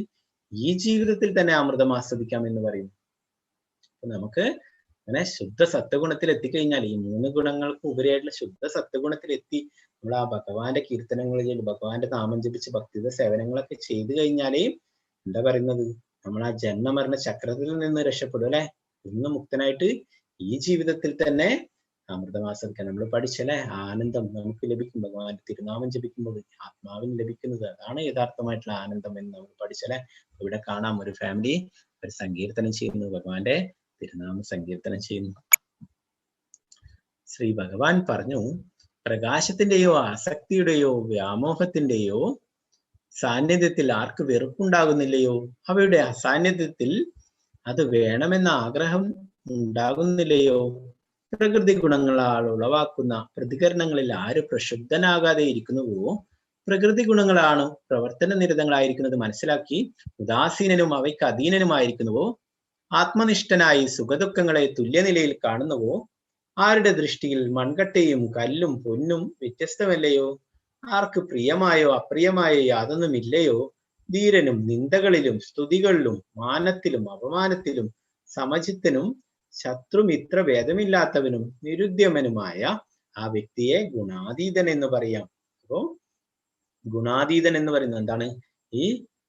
ഈ ജീവിതത്തിൽ തന്നെ അമൃതം ആസ്വദിക്കാം എന്ന് പറയുന്നു. അപ്പൊ നമുക്ക് അങ്ങനെ ശുദ്ധ സത്വഗുണത്തിൽ എത്തിക്കഴിഞ്ഞാൽ ഈ 3 ഗുണങ്ങൾക്ക് ഉപരിയായിട്ടുള്ള ശുദ്ധ സത്വഗുണത്തിൽ എത്തി നമ്മൾ ആ ഭഗവാന്റെ കീർത്തനങ്ങൾ ചെയ്ത് ഭഗവാന്റെ നാമം ജപിച്ച് ഭക്തിയുടെ സേവനങ്ങളൊക്കെ ചെയ്തു കഴിഞ്ഞാലേ എന്താ പറയുന്നത്, നമ്മൾ ആ ജന്മമരണ ചക്രത്തിൽ നിന്ന് രക്ഷപ്പെടും അല്ലെ. ഇന്ന് മുക്തനായിട്ട് ഈ ജീവിതത്തിൽ തന്നെ അമൃതം ആസ്വദിക്കാൻ നമ്മൾ പഠിച്ചല്ലേ. ആനന്ദം നമുക്ക് ലഭിക്കും ഭഗവാന്റെ തിരുനാമം ജപിക്കുമ്പോൾ ആത്മാവിന് ലഭിക്കുന്നത്. അതാണ് യഥാർത്ഥമായിട്ടുള്ള ആനന്ദം എന്ന് നമ്മൾ പഠിച്ചല്ലേ. ഇവിടെ കാണാം ഒരു ഫാമിലി ഒരു സങ്കീർത്തനം ചെയ്യുന്നു, ഭഗവാന്റെ തിരുനാമ സങ്കീർത്തനം ചെയ്യുന്നു. ശ്രീ ഭഗവാൻ പറഞ്ഞു, പ്രകാശത്തിന്റെയോ ആസക്തിയുടെയോ വ്യാമോഹത്തിന്റെയോ സാന്നിധ്യത്തിൽ ആർക്ക് വെറുപ്പുണ്ടാകുന്നില്ലയോ, അവയുടെ അസാന്നിധ്യത്തിൽ അത് വേണമെന്ന ആഗ്രഹം ഉണ്ടാകുന്നില്ലയോ, പ്രകൃതി ഗുണങ്ങളാൽ ഉളവാക്കുന്ന പ്രതികരണങ്ങളിൽ ആര് പ്രക്ഷുബ്ധനാകാതെ ഇരിക്കുന്നുവോ, പ്രകൃതി ഗുണങ്ങളാണ് പ്രവർത്തന നിരതങ്ങളായിരിക്കുന്നത് മനസ്സിലാക്കി ഉദാസീനനും അവയ്ക്ക് അധീനനുമായിരിക്കുന്നുവോ, ആത്മനിഷ്ഠനായി സുഖദുഃഖങ്ങളെ തുല്യനിലയിൽ കാണുന്നുവോ, ആരുടെ ദൃഷ്ടിയിൽ മൺകട്ടയും കല്ലും പൊന്നും വ്യത്യസ്തമല്ലയോ, ആർക്ക് പ്രിയമായോ അപ്രിയമായോ യാതൊന്നുമില്ലയോ, ധീരനും നിന്ദകളിലും സ്തുതികളിലും മാനത്തിലും അപമാനത്തിലും സമചിത്തനും ശത്രുമിത്ര ഭേദമില്ലാത്തവനും നിരുദ്യമനുമായ ആ വ്യക്തിയെ ഗുണാതീതൻ എന്ന് പറയാം. അപ്പോ ഗുണാതീതൻ എന്ന് പറയുന്നത് എന്താണ്? ഈ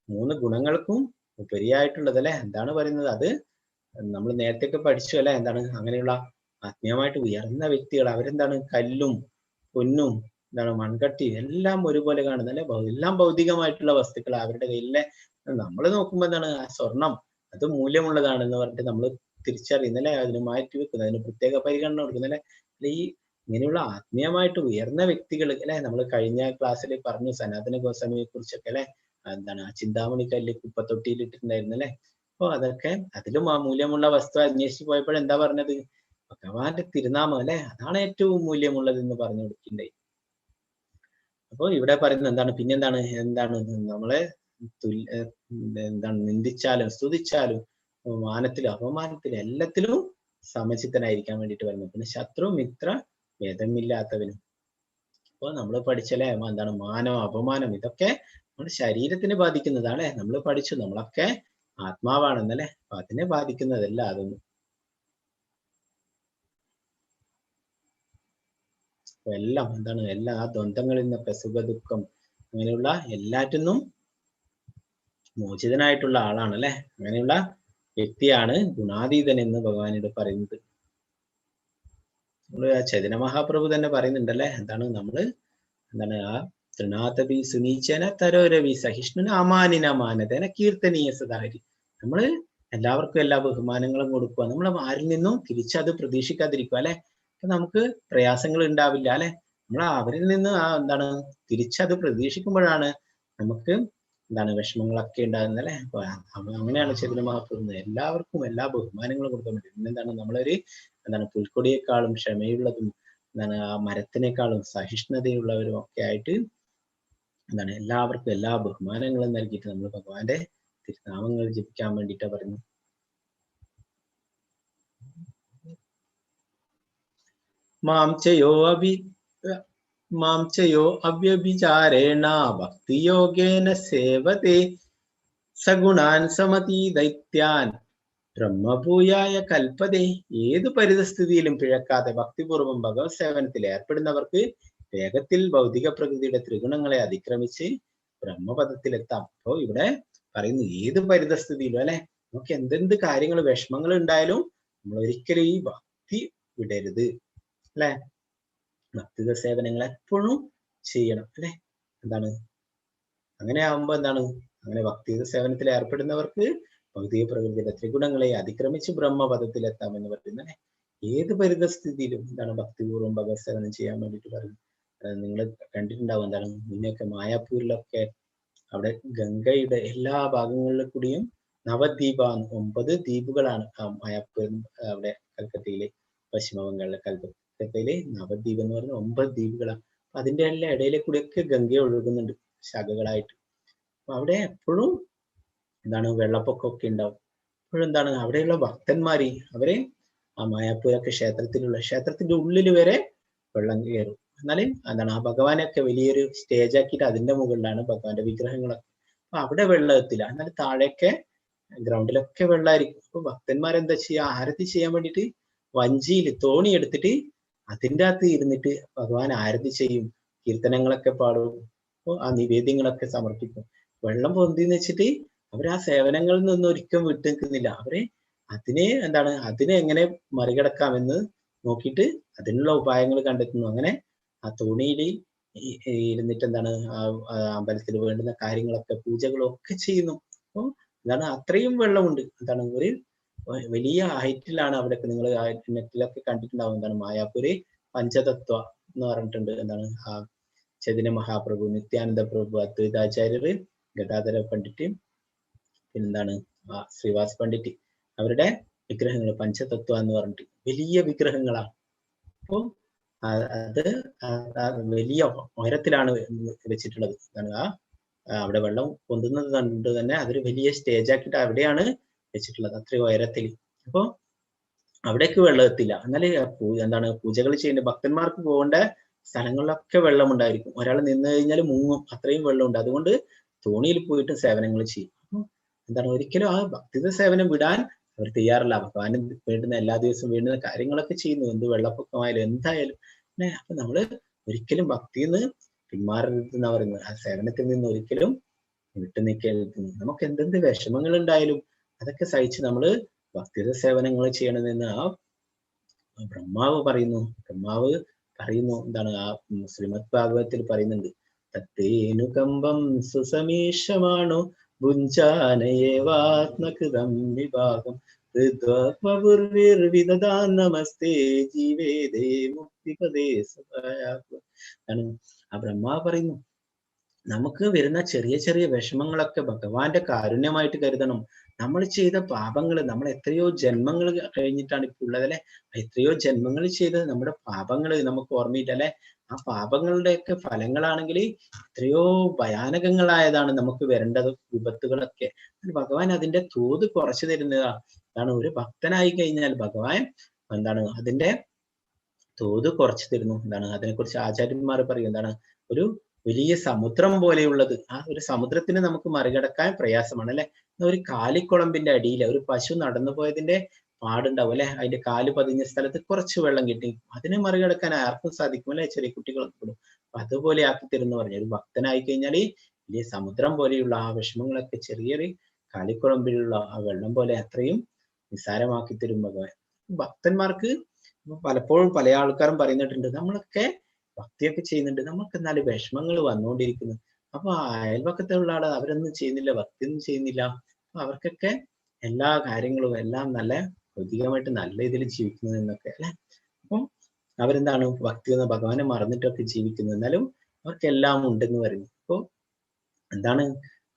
3 ഗുണങ്ങൾക്കും ഉപരിയായിട്ടുള്ളത് അല്ലെ. എന്താണ് പറയുന്നത്? അത് നമ്മൾ നേരത്തെ പഠിച്ചു അല്ലെ. എന്താണ്? അങ്ങനെയുള്ള ആത്മീയമായിട്ട് ഉയർന്ന വ്യക്തികൾ അവരെന്താണ്? കല്ലും പൊന്നും എന്താണ് മൺകട്ടി എല്ലാം ഒരുപോലെ കാണുന്നത് അല്ലെ. എല്ലാം ഭൗതികമായിട്ടുള്ള വസ്തുക്കൾ അവരുടെ കയ്യിലെ. നമ്മൾ നോക്കുമ്പോൾ എന്താണ്? സ്വർണം അത് മൂല്യമുള്ളതാണെന്ന് പറഞ്ഞിട്ട് നമ്മൾ തിരിച്ചറിയുന്നല്ലേ, അതിന് മാറ്റി വെക്കുന്നത്, അതിന് പ്രത്യേക പരിഗണന കൊടുക്കുന്നല്ലേ. ഈ ഇങ്ങനെയുള്ള ആത്മീയമായിട്ട് ഉയർന്ന വ്യക്തികൾ അല്ലെ. നമ്മൾ കഴിഞ്ഞ ക്ലാസ്സിൽ പറഞ്ഞു സനാതന ഗോസ്വാമിയെ കുറിച്ചൊക്കെ അല്ലെ. എന്താണ് ആ ചിന്താമണി കല്ല് കുപ്പത്തൊട്ടിയിൽ ഇട്ടിട്ടുണ്ടായിരുന്നു അല്ലെ. അപ്പൊ അതൊക്കെ അതിലും ആ മൂല്യമുള്ള വസ്തു അന്വേഷിച്ച് പോയപ്പോൾ എന്താ പറഞ്ഞത്? ഭഗവാന്റെ തിരുനാമം അല്ലെ, അതാണ് ഏറ്റവും മൂല്യമുള്ളത് എന്ന് പറഞ്ഞു കൊടുക്കണ്ടേ. അപ്പൊ ഇവിടെ പറയുന്നത് എന്താണ്? പിന്നെന്താണ്? എന്താണ് നമ്മളെ എന്താണ് നിന്ദിച്ചാലും സ്തുതിച്ചാലും മാനത്തിലും അപമാനത്തിലും എല്ലാത്തിലും സമചിത്തനായിരിക്കാൻ വേണ്ടിയിട്ട് പറയുന്നത്. പിന്നെ ശത്രു മിത്ര ഭേദമില്ലാത്തവനും. അപ്പൊ നമ്മൾ പഠിച്ചല്ലേ എന്താണ്? മാനം അപമാനം ഇതൊക്കെ നമ്മുടെ ശരീരത്തിന് ബാധിക്കുന്നതാണ്. നമ്മൾ പഠിച്ചു നമ്മളൊക്കെ ആത്മാവാണെന്നല്ലേ. അപ്പൊ അതിനെ ബാധിക്കുന്നതല്ല അതൊന്നും. എല്ലാം എന്താണ്? എല്ലാ ആ ദ്വന്ദ്ങ്ങളിൽ നിന്നൊക്കെ സുഖ ദുഃഖം അങ്ങനെയുള്ള എല്ലാറ്റിനും മോചിതനായിട്ടുള്ള ആളാണ് അല്ലെ. അങ്ങനെയുള്ള വ്യക്തിയാണ് ഗുണാതീതൻ എന്ന് ഭഗവാനോട് പറയുന്നത്. നമ്മള് ചൈതന്യ മഹാപ്രഭു തന്നെ പറയുന്നുണ്ടല്ലേ. എന്താണ്? എന്താണ് ആ തൃണാതപി സുനീചന തരോരവി സഹിഷ്ണുന അമാനിന മാനതന കീർത്തനീയ സദാഹരി. നമ്മള് എല്ലാവർക്കും എല്ലാ ബഹുമാനങ്ങളും കൊടുക്കുക. നമ്മൾ ആരിൽ നിന്നും തിരിച്ചത് പ്രതീക്ഷിക്കാതിരിക്കുക അല്ലെ. നമുക്ക് പ്രയാസങ്ങൾ ഉണ്ടാവില്ല അല്ലെ. നമ്മൾ അവരിൽ നിന്ന് എന്താണ് തിരിച്ചത് പ്രതീക്ഷിക്കുമ്പോഴാണ് നമുക്ക് എന്താണ് വിഷമങ്ങളൊക്കെ ഉണ്ടാകുന്നത് അല്ലെ. അങ്ങനെയാണ് ചൈതന്യ മഹാപ്രഭു എല്ലാവർക്കും എല്ലാ ബഹുമാനങ്ങളും കൊടുക്കാൻ പറ്റും. പിന്നെന്താണ്? നമ്മളൊരു എന്താണ് പുൽക്കൊടിയേക്കാളും ക്ഷമയുള്ളതും എന്താണ് ആ മരത്തിനേക്കാളും സഹിഷ്ണുതയുള്ളവരും ഒക്കെ ആയിട്ട് എന്താണ് എല്ലാവർക്കും എല്ലാ ബഹുമാനങ്ങളും നൽകിയിട്ട് നമ്മൾ ഭഗവാന്റെ തിരുനാമങ്ങൾ ജപിക്കാൻ വേണ്ടിയിട്ടാ പറയുന്നത്. മാം ചയോ അവ്യഭിചാരേണ ഭക്തിയോഗേന സേവതേ സഗുണാൻ സമതി ദൈത്യാൻ ബ്രഹ്മഭൂയായ കൽപ്പതേ. ഏതു പരിതസ്ഥിതിയിലും പിഴക്കാതെ ഭക്തിപൂർവ്വം ഭഗവത് സേവനത്തിൽ ഏർപ്പെടുന്നവർക്ക് വേഗത്തിൽ ഭൗതിക പ്രകൃതിയുടെ ത്രിഗുണങ്ങളെ അതിക്രമിച്ച് ബ്രഹ്മപദത്തിലെത്താം. അപ്പോ ഇവിടെ പറയുന്നു ഏത് പരിതസ്ഥിതിയിലും അല്ലെ. നമുക്ക് എന്തെന്ത് കാര്യങ്ങൾ വിഷമങ്ങൾ ഉണ്ടായാലും നമ്മൾ ഒരിക്കലും ഈ ഭക്തി വിടരുത് അല്ലെ. ഭക്തിക സേവനങ്ങൾ എപ്പോഴും ചെയ്യണം അല്ലെ. എന്താണ്? അങ്ങനെ ആവുമ്പോ എന്താണ്? അങ്ങനെ ഭക്തിക സേവനത്തിൽ ഏർപ്പെടുന്നവർക്ക് ഭൗതിക പ്രകൃതിയുടെ ത്രിഗുണങ്ങളെ അതിക്രമിച്ച് ബ്രഹ്മപദത്തിലെത്താം എന്ന് പറയുന്നത്. ഏത് പരിതസ്ഥിതിയിലും എന്താണ് ഭക്തിപൂർവ്വം ഭഗവത് സേവനം ചെയ്യാൻ വേണ്ടിയിട്ട് പറയുന്നത്. നിങ്ങൾ കണ്ടിട്ടുണ്ടാവും എന്താണ് മുന്നേക്കെ മായാപ്പൂരിലൊക്കെ അവിടെ ഗംഗയുടെ എല്ലാ ഭാഗങ്ങളിലും കൂടിയും നവദ്വീപ 9 ദ്വീപുകളാണ് ആ മായാപ്പൂർ അവിടെ കൽക്കത്തയിലെ പശ്ചിമ ബംഗാളിലെ കൽക്കത്തയിലെ നവദ്വീപ് എന്ന് പറഞ്ഞ 9 ദ്വീപുകളാണ്. അതിന്റെ എല്ലാ ഇടയിലെ കൂടിയൊക്കെ ഗംഗ ഒഴുകുന്നുണ്ട് ശാഖകളായിട്ട്. അപ്പൊ അവിടെ എപ്പോഴും എന്താണ് വെള്ളപ്പൊക്കമൊക്കെ ഉണ്ടാവും. അപ്പോഴെന്താണ് അവിടെയുള്ള ഭക്തന്മാര് അവരെ ആ മായാപ്പൂരൊക്കെ ക്ഷേത്രത്തിന്റെ ഉള്ളിൽ വരെ വെള്ളം കയറും. എന്നാല് എന്താണ് ആ ഭഗവാനൊക്കെ വലിയൊരു സ്റ്റേജ് ആക്കിയിട്ട് അതിന്റെ മുകളിലാണ് ഭഗവാന്റെ വിഗ്രഹങ്ങളൊക്കെ. അപ്പൊ അവിടെ വെള്ളം എത്തില്ല. എന്നാൽ താഴെയൊക്കെ ഗ്രൗണ്ടിലൊക്കെ വെള്ളമായിരിക്കും. അപ്പൊ ഭക്തന്മാരെന്താ ചെയ്യുക? ആരതി ചെയ്യാൻ വേണ്ടിയിട്ട് വഞ്ചിയിൽ തോണി എടുത്തിട്ട് അതിൻ്റെ അകത്ത് ഇരുന്നിട്ട് ഭഗവാൻ ആരതി ചെയ്യും, കീർത്തനങ്ങളൊക്കെ പാടും, അപ്പോൾ ആ നിവേദ്യങ്ങളൊക്കെ സമർപ്പിക്കും. വെള്ളം പൊന്തിന്ന് വെച്ചിട്ട് അവർ ആ സേവനങ്ങളിൽ നിന്നും ഒരിക്കലും വിട്ടു നിൽക്കുന്നില്ല. അവരെ അതിനെ എങ്ങനെ മറികടക്കാമെന്ന് നോക്കിയിട്ട് അതിനുള്ള ഉപായങ്ങൾ കണ്ടെത്തുന്നു. അങ്ങനെ ആ തോണിയിൽ ഇരുന്നിട്ട് എന്താണ് അമ്പലത്തിൽ വേണ്ടുന്ന കാര്യങ്ങളൊക്കെ പൂജകളും ഒക്കെ ചെയ്യുന്നു. അപ്പോൾ അത്രയും വെള്ളമുണ്ട്. ഒരു വലിയ ഹൈറ്റിലാണ് അവിടെയൊക്കെ. നിങ്ങൾ നെറ്റിലൊക്കെ കണ്ടിട്ടുണ്ടാവും. മായാപ്പൂര് പഞ്ചതത്വ എന്ന് പറഞ്ഞിട്ടുണ്ട്. ആ ചൈതന്യ മഹാപ്രഭു, നിത്യാനന്ദ പ്രഭു, അദ്വൈതാചാര്യര്, ഗദാധര പണ്ഡിറ്റ്, ആ ശ്രീവാസ് പണ്ഡിറ്റ്, അവരുടെ വിഗ്രഹങ്ങൾ പഞ്ചതത്വ എന്ന് പറഞ്ഞിട്ട് വലിയ വിഗ്രഹങ്ങളാണ്. അപ്പോൾ അത് വലിയ ഉയരത്തിലാണ് വെച്ചിട്ടുള്ളത്. അവിടെ വെള്ളം പൊന്തുന്നത് കൊണ്ട് തന്നെ അതൊരു വലിയ സ്റ്റേജ് ആക്കിയിട്ട് അവിടെയാണ് വെച്ചിട്ടുള്ളത്, അത്രയും ഉയരത്തിൽ. അപ്പൊ അവിടേക്ക് വെള്ളം എത്തില്ല. എന്നാല് പൂജകൾ ചെയ്യേണ്ട ഭക്തന്മാർക്ക് പോകേണ്ട സ്ഥലങ്ങളിലൊക്കെ വെള്ളം ഉണ്ടായിരിക്കും. ഒരാൾ നിന്ന് കഴിഞ്ഞാൽ മുങ്ങും, അത്രയും വെള്ളമുണ്ട്. അതുകൊണ്ട് തോണിയിൽ പോയിട്ട് സേവനങ്ങൾ ചെയ്യും. എന്താണ്, ഒരിക്കലും ആ ഭക്തിയുടെ സേവനം വിടാൻ അവർ തയ്യാറല്ല. ഭഗവാന് വേണ്ടുന്ന എല്ലാ ദിവസവും വേണ്ടുന്ന കാര്യങ്ങളൊക്കെ ചെയ്യുന്നു, എന്ത് വെള്ളപ്പൊക്കമായാലും എന്തായാലും. അപ്പൊ നമ്മള് ഒരിക്കലും ഭക്തിയിൽ നിന്ന് പിന്മാറരുതെന്നാ പറയുന്നത്. ആ സേവനത്തിൽ നിന്ന് ഒരിക്കലും വിട്ടു നിൽക്കരുത്. നമുക്ക് എന്തെന്ത് വിഷമങ്ങൾ ഉണ്ടായാലും അതൊക്കെ സഹിച്ച് നമ്മള് ഭക്തിയുടെ സേവനങ്ങൾ ചെയ്യണമെന്ന് ആ ബ്രഹ്മാവ് പറയുന്നു. എന്താണ്, ആ ശ്രീമദ് ഭാഗവതത്തിൽ പറയുന്നുണ്ട്. തത്തേനുകമ്പം സുസമീഷമാണോ ഭുഞ്ചാനയേവാത്മകൃതം വിഭാഗം ഋദ്വാത്മപൂർവിർവിദദാൻ നമസ്തേ ജീവേദേ മുക്തിപദേ സദായാത്മ. ആ ബ്രഹ്മാവ് പറയുന്നു, നമുക്ക് വരുന്ന ചെറിയ ചെറിയ വിഷമങ്ങളൊക്കെ ഭഗവാന്റെ കാരുണ്യമായിട്ട് കരുതണം. നമ്മൾ ചെയ്ത പാപങ്ങൾ, നമ്മൾ എത്രയോ ജന്മങ്ങൾ കഴിഞ്ഞിട്ടാണ് ഇപ്പൊ ഉള്ളത് അല്ലെ. എത്രയോ ജന്മങ്ങൾ ചെയ്ത് നമ്മുടെ പാപങ്ങൾ നമുക്ക് ഓർമ്മയിട്ടല്ലേ. ആ പാപങ്ങളുടെയൊക്കെ ഫലങ്ങളാണെങ്കിൽ എത്രയോ ഭയാനകങ്ങളായതാണ് നമുക്ക് വരേണ്ടത് വിപത്തുകളൊക്കെ. ഭഗവാൻ അതിന്റെ തോത് കുറച്ചു തരുന്നതാണ്. ഒരു ഭക്തനായി കഴിഞ്ഞാൽ ഭഗവാൻ അതിന്റെ തോത് കുറച്ചു തരുന്നു. അതിനെക്കുറിച്ച് ആചാര്യന്മാർ പറയും, ഒരു വലിയ സമുദ്രം പോലെയുള്ളത്. ആ ഒരു സമുദ്രത്തിന് നമുക്ക് മറികടക്കാൻ പ്രയാസമാണ് അല്ലെ. ഒരു കാലിക്കുളമ്പിന്റെ അടിയിൽ ഒരു പശു നടന്നു പോയതിന്റെ പാടുണ്ടാവും അല്ലെ. അതിന്റെ കാല് പതിഞ്ഞ സ്ഥലത്ത് കുറച്ച് വെള്ളം കിട്ടി, അതിനെ മറികടക്കാൻ ആർക്കും സാധിക്കും അല്ലെ, ചെറിയ കുട്ടികളൊക്കെ പെടും. അപ്പൊ അതുപോലെ ആക്കി തരുന്നു പറഞ്ഞു. ഒരു ഭക്തനായി കഴിഞ്ഞാൽ വലിയ സമുദ്രം പോലെയുള്ള ആ വിഷമങ്ങളൊക്കെ ചെറിയൊരു കാലിക്കുളമ്പിലുള്ള ആ വെള്ളം പോലെ അത്രയും നിസ്സാരമാക്കി തരും ഭഗവാൻ. ഭക്തന്മാർക്ക് പലപ്പോഴും പല ആൾക്കാരും പറയുന്നിട്ടുണ്ട്, നമ്മളൊക്കെ ഭക്തിയൊക്കെ ചെയ്യുന്നുണ്ട്, നമുക്ക് എന്നാലും വിഷമങ്ങൾ വന്നുകൊണ്ടിരിക്കുന്നു. അപ്പൊ അയൽപക്കത്തുള്ള ആള് അവരൊന്നും ചെയ്യുന്നില്ല, ഭക്തിയൊന്നും ചെയ്യുന്നില്ല. അപ്പൊ അവർക്കൊക്കെ എല്ലാ കാര്യങ്ങളും എല്ലാം നല്ല ഭൗതികമായിട്ട് നല്ല ഇതിൽ ജീവിക്കുന്നത് എന്നൊക്കെ അല്ലെ. അപ്പം അവരെന്താണ് ഭക്തി എന്ന ഭഗവാനെ മറന്നിട്ടൊക്കെ ജീവിക്കുന്നത്, എന്നാലും അവർക്കെല്ലാം ഉണ്ടെന്ന് പറയുന്നു. അപ്പൊ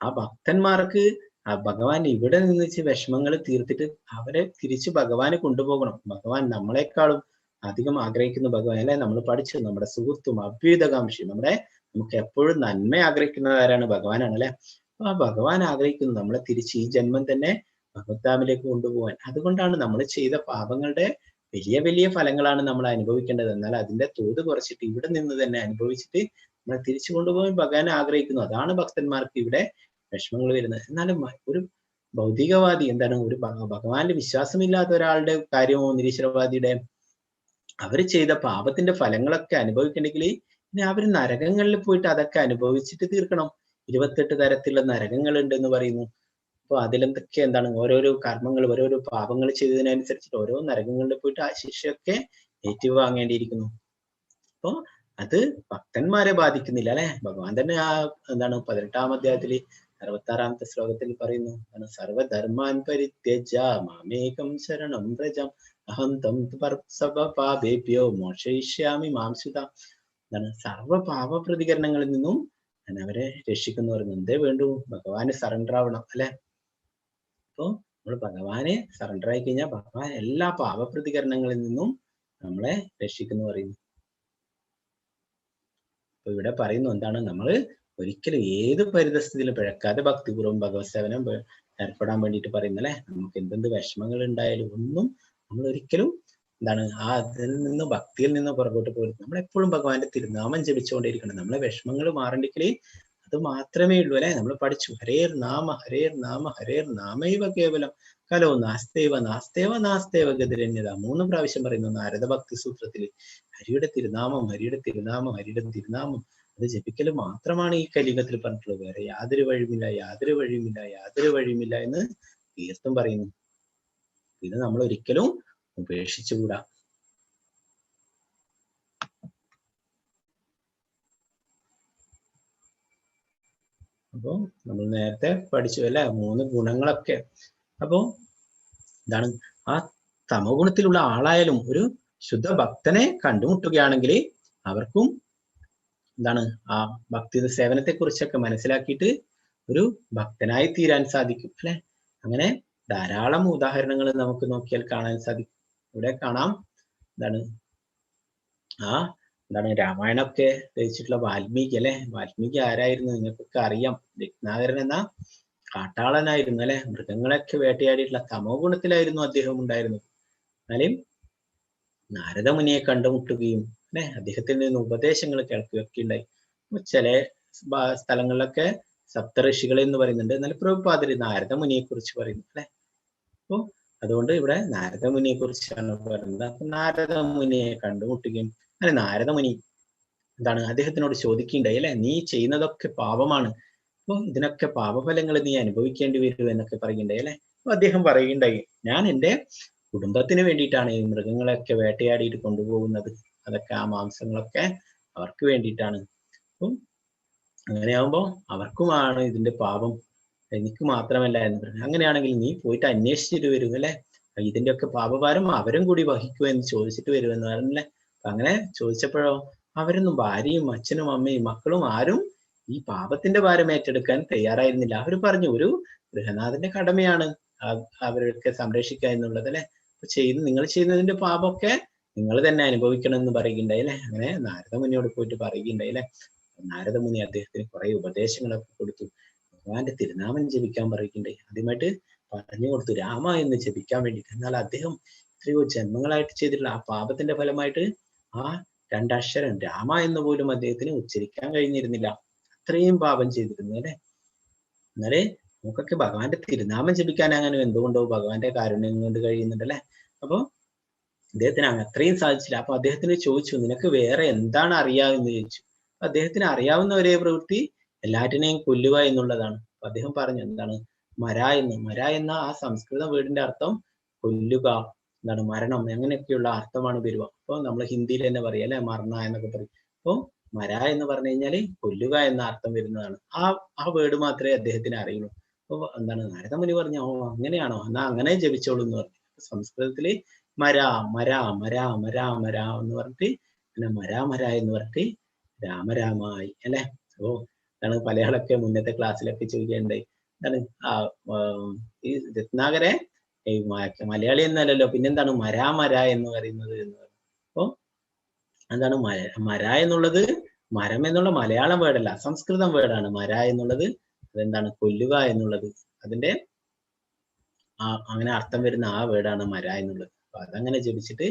ആ ഭക്തന്മാർക്ക് ആ ഭഗവാൻ ഇവിടെ നിന്ന് വിഷമങ്ങൾ തീർത്തിട്ട് അവരെ തിരിച്ച് ഭഗവാന് കൊണ്ടുപോകണം. ഭഗവാൻ നമ്മളെക്കാളും അധികം ആഗ്രഹിക്കുന്ന ഭഗവാൻ അല്ലെ. നമ്മൾ പഠിച്ചു, നമ്മുടെ സുഹൃത്തും അഭ്യുതകാംക്ഷി, നമുക്ക് എപ്പോഴും നന്മ ആഗ്രഹിക്കുന്നവരാണ് ഭഗവാനാണ് അല്ലെ. അപ്പൊ ആ ഭഗവാൻ ആഗ്രഹിക്കുന്നു നമ്മളെ തിരിച്ച് ഈ ജന്മം തന്നെ ഭഗവത്ധാമിലേക്ക് കൊണ്ടുപോകാൻ. അതുകൊണ്ടാണ് നമ്മൾ ചെയ്ത പാപങ്ങളുടെ വലിയ വലിയ ഫലങ്ങളാണ് നമ്മൾ അനുഭവിക്കേണ്ടത്. എന്നാൽ അതിന്റെ തോത് കുറച്ചിട്ട് ഇവിടെ നിന്ന് തന്നെ അനുഭവിച്ചിട്ട് നമ്മളെ തിരിച്ചു കൊണ്ടുപോകാൻ ഭഗവാൻ ആഗ്രഹിക്കുന്നു. അതാണ് ഭക്തന്മാർക്ക് ഇവിടെ വിഷമങ്ങൾ വരുന്നത്. എന്നാലും ഒരു ഭൗതികവാദി ഒരു ഭഗവാന്റെ വിശ്വാസമില്ലാത്ത ഒരാളുടെ കാര്യമോ നിരീശ്വരവാദിയുടെ, അവര് ചെയ്ത പാപത്തിന്റെ ഫലങ്ങളൊക്കെ അനുഭവിക്കണമെങ്കിൽ ഇനി അവര് നരകങ്ങളിൽ പോയിട്ട് അതൊക്കെ അനുഭവിച്ചിട്ട് തീർക്കണം. 28 തരത്തിലുള്ള നരകങ്ങൾ ഉണ്ടെന്ന് പറയുന്നു. അപ്പൊ അതിലെന്തൊക്കെ ഓരോരോ കർമ്മങ്ങൾ, ഓരോരോ പാപങ്ങൾ ചെയ്തതിനനുസരിച്ചിട്ട് ഓരോ നരകങ്ങളിൽ പോയിട്ട് ആ ശിക്ഷയൊക്കെ ഏറ്റുവാങ്ങേണ്ടിയിരിക്കുന്നു. അപ്പൊ അത് ഭക്തന്മാരെ ബാധിക്കുന്നില്ല അല്ലെ. ഭഗവാൻ തന്നെ ആ 18-ാം അധ്യായത്തില് 66-ാമത്തെ ശ്ലോകത്തിൽ പറയുന്നു, സർവധർമാൻ പരിത്യജ്യ മാമേകം ശരണം വ്രജം അഹം തം സർവപാപേഭ്യോ മോക്ഷയിഷ്യാമി മാം സുതാ. സർവ പാപ പ്രതികരണങ്ങളിൽ നിന്നും ഞാൻ അവരെ രക്ഷിക്കുന്നു പറയുന്നു. എന്തേ വേണ്ടു, ഭഗവാന് സറണ്ടർ ആവണം അല്ലെ. അപ്പൊ നമ്മൾ ഭഗവാനെ സറണ്ടർ ആയി കഴിഞ്ഞാൽ ഭഗവാൻ എല്ലാ പാപ പ്രതികരണങ്ങളിൽ നിന്നും നമ്മളെ രക്ഷിക്കുന്നു പറയുന്നു. അപ്പൊ ഇവിടെ പറയുന്നു നമ്മൾ ഒരിക്കലും ഏത് പരിതസ്ഥിതിയിലും പിഴക്കാതെ ഭക്തിപൂർവ്വം ഭഗവത് സേവനം ഏർപ്പെടാൻ വേണ്ടിയിട്ട് പറയുന്നല്ലേ. നമുക്ക് എന്തെന്ത് വിഷമങ്ങൾ ഉണ്ടായാലും ഒന്നും നമ്മൾ ഒരിക്കലും അതിൽ നിന്ന് ഭക്തിയിൽ നിന്ന് പുറകോട്ട് പോകരുത്. നമ്മളെപ്പോഴും ഭഗവാന്റെ തിരുനാമം ജപിച്ചുകൊണ്ടിരിക്കണം. നമ്മളെ വിഷമങ്ങൾ മാറണ്ടെങ്കിൽ അത് മാത്രമേ ഉള്ളൂ അല്ലെ. നമ്മൾ പഠിച്ചു, ഹരേർ നാമ ഹരേർ നാമ ഹരേർ നാമൈവ കേവലം കലോ നാസ്തേവ നാസ്തേവ നാസ്തേവ ഗതിരന്യത 3 പ്രാവശ്യം പറയുന്നു നാരദ ഭക്തി സൂത്രത്തില്. ഹരിയുടെ തിരുനാമം ഹരിയുടെ തിരുനാമം ഹരിയുടെ തിരുനാമം അത് ജപിക്കൽ മാത്രമാണ് ഈ കലിയുഗത്തിൽ പറഞ്ഞിട്ടുള്ളത്. വേറെ യാതൊരു വഴിയുമില്ല, യാതൊരു വഴിയുമില്ല, യാതൊരു വഴിയുമില്ല എന്ന് തീർത്തും പറയുന്നു. ഇത് നമ്മൾ ഒരിക്കലും ഉപേക്ഷിച്ചുകൂടാ. അപ്പോ നമ്മൾ നേരത്തെ പഠിച്ചു അല്ലെ 3 ഗുണങ്ങളൊക്കെ. അപ്പോ ആ തമോ ഗുണത്തിലുള്ള ആളായാലും ഒരു ശുദ്ധ ഭക്തനെ കണ്ടുമുട്ടുകയാണെങ്കിൽ അവർക്കും ആ ഭക്തി സേവനത്തെ കുറിച്ചൊക്കെ മനസ്സിലാക്കിയിട്ട് ഒരു ഭക്തനായി തീരാൻ സാധിക്കും അല്ലെ. അങ്ങനെ ധാരാളം ഉദാഹരണങ്ങൾ നമുക്ക് നോക്കിയാൽ കാണാൻ സാധിക്കും. ഇവിടെ കാണാം രാമായണമൊക്കെ രചിച്ചിട്ടുള്ള വാൽമീകി അല്ലെ. വാൽമീകി ആരായിരുന്നു നിങ്ങൾക്കൊക്കെ അറിയാം. രത്നാകരൻ എന്ന കാട്ടാളനായിരുന്നു അല്ലെ. മൃഗങ്ങളൊക്കെ വേട്ടയാടിയിട്ടുള്ള തമോ ഗുണത്തിലായിരുന്നു അദ്ദേഹം ഉണ്ടായിരുന്നത്. എന്നാലും നാരദമുനിയെ കണ്ടുമുട്ടുകയും അല്ലെ അദ്ദേഹത്തിൽ നിന്ന് ഉപദേശങ്ങൾ കേൾക്കുകയൊക്കെ ഉണ്ടായി. ചില സ്ഥലങ്ങളിലൊക്കെ സപ്തഋഷികൾ എന്ന് പറയുന്നുണ്ട്. എന്നാൽ പ്രഭുപാദര് നാരദമുനിയെ കുറിച്ച് പറയുന്നു അല്ലെ. അപ്പൊ അതുകൊണ്ട് ഇവിടെ നാരദമുനിയെ കുറിച്ചാണ് പറയുന്നത്. അപ്പൊ നാരദമുനിയെ കണ്ടുമുട്ടുകയും അല്ലെ നാരദമുനി എന്താണ് അദ്ദേഹത്തിനോട് ചോദിക്കുകയുണ്ടായി അല്ലെ, നീ ചെയ്യുന്നതൊക്കെ പാപമാണ്, അപ്പൊ ഇതിനൊക്കെ പാപഫലങ്ങൾ നീ അനുഭവിക്കേണ്ടി വരും എന്നൊക്കെ പറയുകയുണ്ടായി അല്ലെ. അപ്പൊ അദ്ദേഹം പറയുകയുണ്ടായി, ഞാൻ എൻ്റെ കുടുംബത്തിന് വേണ്ടിയിട്ടാണ് ഈ മൃഗങ്ങളെയൊക്കെ വേട്ടയാടിയിട്ട് കൊണ്ടുപോകുന്നത്, അതൊക്കെ ആ മാംസങ്ങളൊക്കെ അവർക്ക് വേണ്ടിയിട്ടാണ്. അപ്പം അങ്ങനെയാകുമ്പോൾ അവർക്കുമാണ് ഇതിന്റെ പാപം, എനിക്ക് മാത്രമല്ല എന്ന് പറഞ്ഞു. അങ്ങനെയാണെങ്കിൽ നീ പോയിട്ട് അന്വേഷിച്ചിട്ട് വരും അല്ലെ, ഇതിന്റെ ഒക്കെ പാപഭാരം അവരും കൂടി വഹിക്കുമോ എന്ന് ചോദിച്ചിട്ട് വരുമെന്ന് പറഞ്ഞല്ലേ. അങ്ങനെ ചോദിച്ചപ്പോഴോ അവരൊന്നും ഭാര്യയും അച്ഛനും അമ്മയും മക്കളും ആരും ഈ പാപത്തിന്റെ ഭാരം ഏറ്റെടുക്കാൻ തയ്യാറായിരുന്നില്ല. അവർ പറഞ്ഞു ഒരു ഗൃഹനാഥന്റെ കടമയാണ് അവരൊക്കെ സംരക്ഷിക്കുക എന്നുള്ളത് അല്ലെ. നിങ്ങൾ ചെയ്യുന്നതിന്റെ പാപമൊക്കെ നിങ്ങൾ തന്നെ അനുഭവിക്കണം എന്ന് പറയുകയുണ്ടായി അല്ലെ. അങ്ങനെ നാരദമുനിയോട് പോയിട്ട് പറയുകയുണ്ടായി അല്ലെ. നാരദമുനി അദ്ദേഹത്തിന് കുറെ ഉപദേശങ്ങളൊക്കെ കൊടുത്തു. ഭഗവാന്റെ തിരുനാമം ജപിക്കാൻ പറയുകയുണ്ടായി. ആദ്യമായിട്ട് പറഞ്ഞു കൊടുത്തു രാമ എന്ന് ജപിക്കാൻ വേണ്ടിയിട്ട്. എന്നാൽ അദ്ദേഹം എത്രയോ ജന്മങ്ങളായിട്ട് ചെയ്തിട്ടുള്ള ആ പാപത്തിന്റെ ഫലമായിട്ട് ആ രണ്ടക്ഷരം രാമ എന്ന് പോലും അദ്ദേഹത്തിന് ഉച്ചരിക്കാൻ കഴിഞ്ഞിരുന്നില്ല. അത്രയും പാപം ചെയ്തിരുന്നു അല്ലെ. എന്നാലേ നമുക്കൊക്കെ ഭഗവാന്റെ തിരുനാമം ജപിക്കാൻ അങ്ങനെ എന്തുകൊണ്ടോ ഭഗവാന്റെ കാരുണ്യം കൊണ്ട് കഴിയുന്നുണ്ട് അല്ലെ. അപ്പൊ അദ്ദേഹത്തിന് അത്രയും സാധിച്ചില്ല. അപ്പൊ അദ്ദേഹത്തിന് ചോദിച്ചു, നിനക്ക് വേറെ എന്താണ് അറിയാമെന്ന് ചോദിച്ചു. അദ്ദേഹത്തിന് അറിയാവുന്ന ഒരേ പ്രവൃത്തി എല്ലാറ്റിനെയും കൊല്ലുക എന്നുള്ളതാണ്. അപ്പൊ അദ്ദേഹം പറഞ്ഞു എന്താണ് മര എന്ന്. മര എന്ന ആ സംസ്കൃത വീടിന്റെ അർത്ഥം കൊല്ലുക, എന്താണ് മരണം, അങ്ങനെയൊക്കെയുള്ള അർത്ഥമാണ് വരിക. അപ്പൊ നമ്മൾ ഹിന്ദിയിൽ തന്നെ പറയാം അല്ലെ, മരണ എന്നൊക്കെ പറയും. അപ്പൊ മര എന്ന് പറഞ്ഞു കഴിഞ്ഞാല് കൊല്ലുക എന്ന അർത്ഥം വരുന്നതാണ്. ആ വേർഡ് മാത്രമേ അദ്ദേഹത്തിന് അറിയുള്ളൂ. അപ്പൊ എന്താണ് നാരദമുനി പറഞ്ഞു, ഓ അങ്ങനെയാണോ, എന്നാ അങ്ങനെ ജപിച്ചോളൂ എന്ന് പറഞ്ഞു. സംസ്കൃതത്തില് മര മര മര മര മര എന്ന് പറഞ്ഞിട്ട് പിന്നെ മര മര എന്ന് പറഞ്ഞിട്ട് രാമരാമായി അല്ലെ. ഓ എന്താണ് മലയാളമൊക്കെ മുന്നത്തെ ക്ലാസ്സിലൊക്കെ ചോദിക്കേണ്ടായി. എന്താണ് ഈ രത്നാകരെ ഈ മലയാളി എന്നല്ലല്ലോ, പിന്നെന്താണ് മരാ മര എന്ന് പറയുന്നത് എന്ന് പറഞ്ഞു. അപ്പൊ എന്താണ് മര എന്നുള്ളത് മരം എന്നുള്ള മലയാളം വേർഡല്ല, സംസ്കൃതം വേർഡാണ്. മര എന്നുള്ളത് അതെന്താണ് കൊല്ലുക എന്നുള്ളത്, അതിന്റെ അങ്ങനെ അർത്ഥം വരുന്ന ആ വേർഡാണ് മര എന്നുള്ളത്. അപ്പൊ അതങ്ങനെ ജപിച്ചിട്ട്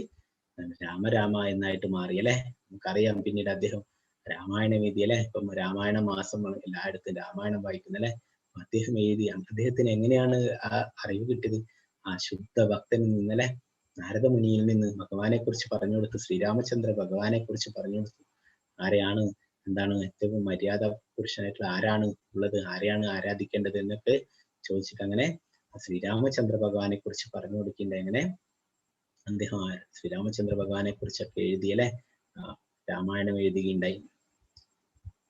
രാമരാമ എന്നായിട്ട് മാറി അല്ലെ. നമുക്കറിയാം പിന്നീട് അദ്ദേഹം രാമായണ വേദി അല്ലെ, ഇപ്പം രാമായണ മാസമാണ് എല്ലായിടത്തും രാമായണം വായിക്കുന്നത് അല്ലെ. അദ്ദേഹം എഴുതിയാണ്. അദ്ദേഹത്തിന് എങ്ങനെയാണ് ആ അറിവ് കിട്ടിയത്? ആ ശുദ്ധ ഭക്തനിൽ നിന്നല്ലേ, നാരദമുനിയിൽ നിന്ന് ഭഗവാനെ കുറിച്ച് പറഞ്ഞു കൊടുത്തു. ശ്രീരാമചന്ദ്ര ഭഗവാനെ കുറിച്ച് പറഞ്ഞു കൊടുത്തു. ആരെയാണ് എന്താണ് ഏറ്റവും മര്യാദ പുരുഷനായിട്ടുള്ള ആരാണ് ഉള്ളത്, ആരെയാണ് ആരാധിക്കേണ്ടത് എന്നൊക്കെ ചോദിച്ചിട്ട് അങ്ങനെ ശ്രീരാമചന്ദ്ര ഭഗവാനെ കുറിച്ച് പറഞ്ഞു കൊടുക്കേണ്ട. എങ്ങനെ അദ്ദേഹം ശ്രീരാമചന്ദ്ര ഭഗവാനെ കുറിച്ചൊക്കെ എഴുതിയല്ലേ, രാമായണം എഴുതുകയുണ്ടായി.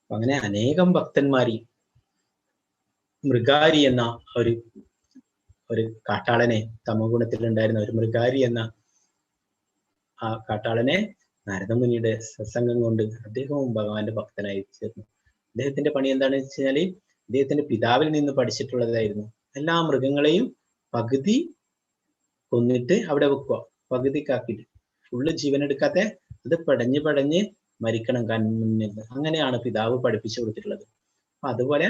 അപ്പൊ അങ്ങനെ അനേകം ഭക്തന്മാരി മൃഗാരി എന്ന ഒരു കാട്ടാളനെ, തമോഗുണത്തിലുണ്ടായിരുന്ന ഒരു മൃഗാരി എന്ന ആ കാട്ടാളനെ നാരദമുനിയുടെ സത്സംഗം കൊണ്ട് അദ്ദേഹവും ഭഗവാന്റെ ഭക്തനായി ചേർന്നു. അദ്ദേഹത്തിന്റെ പണി എന്താണെന്ന് വെച്ച് കഴിഞ്ഞാല് അദ്ദേഹത്തിന്റെ പിതാവിൽ നിന്ന് പഠിച്ചിട്ടുള്ളതായിരുന്നു. എല്ലാ മൃഗങ്ങളെയും പകുതി കൊന്നിട്ട് അവിടെ വെക്കുക, പകുതിക്കാക്കിയിട്ട് ഫുള്ള് ജീവനെടുക്കാത്ത അത് പടഞ്ഞ് മരിക്കണം കൺമുന്നിൽ. അങ്ങനെയാണ് പിതാവ് പഠിപ്പിച്ചു കൊടുത്തിട്ടുള്ളത്. അപ്പൊ അതുപോലെ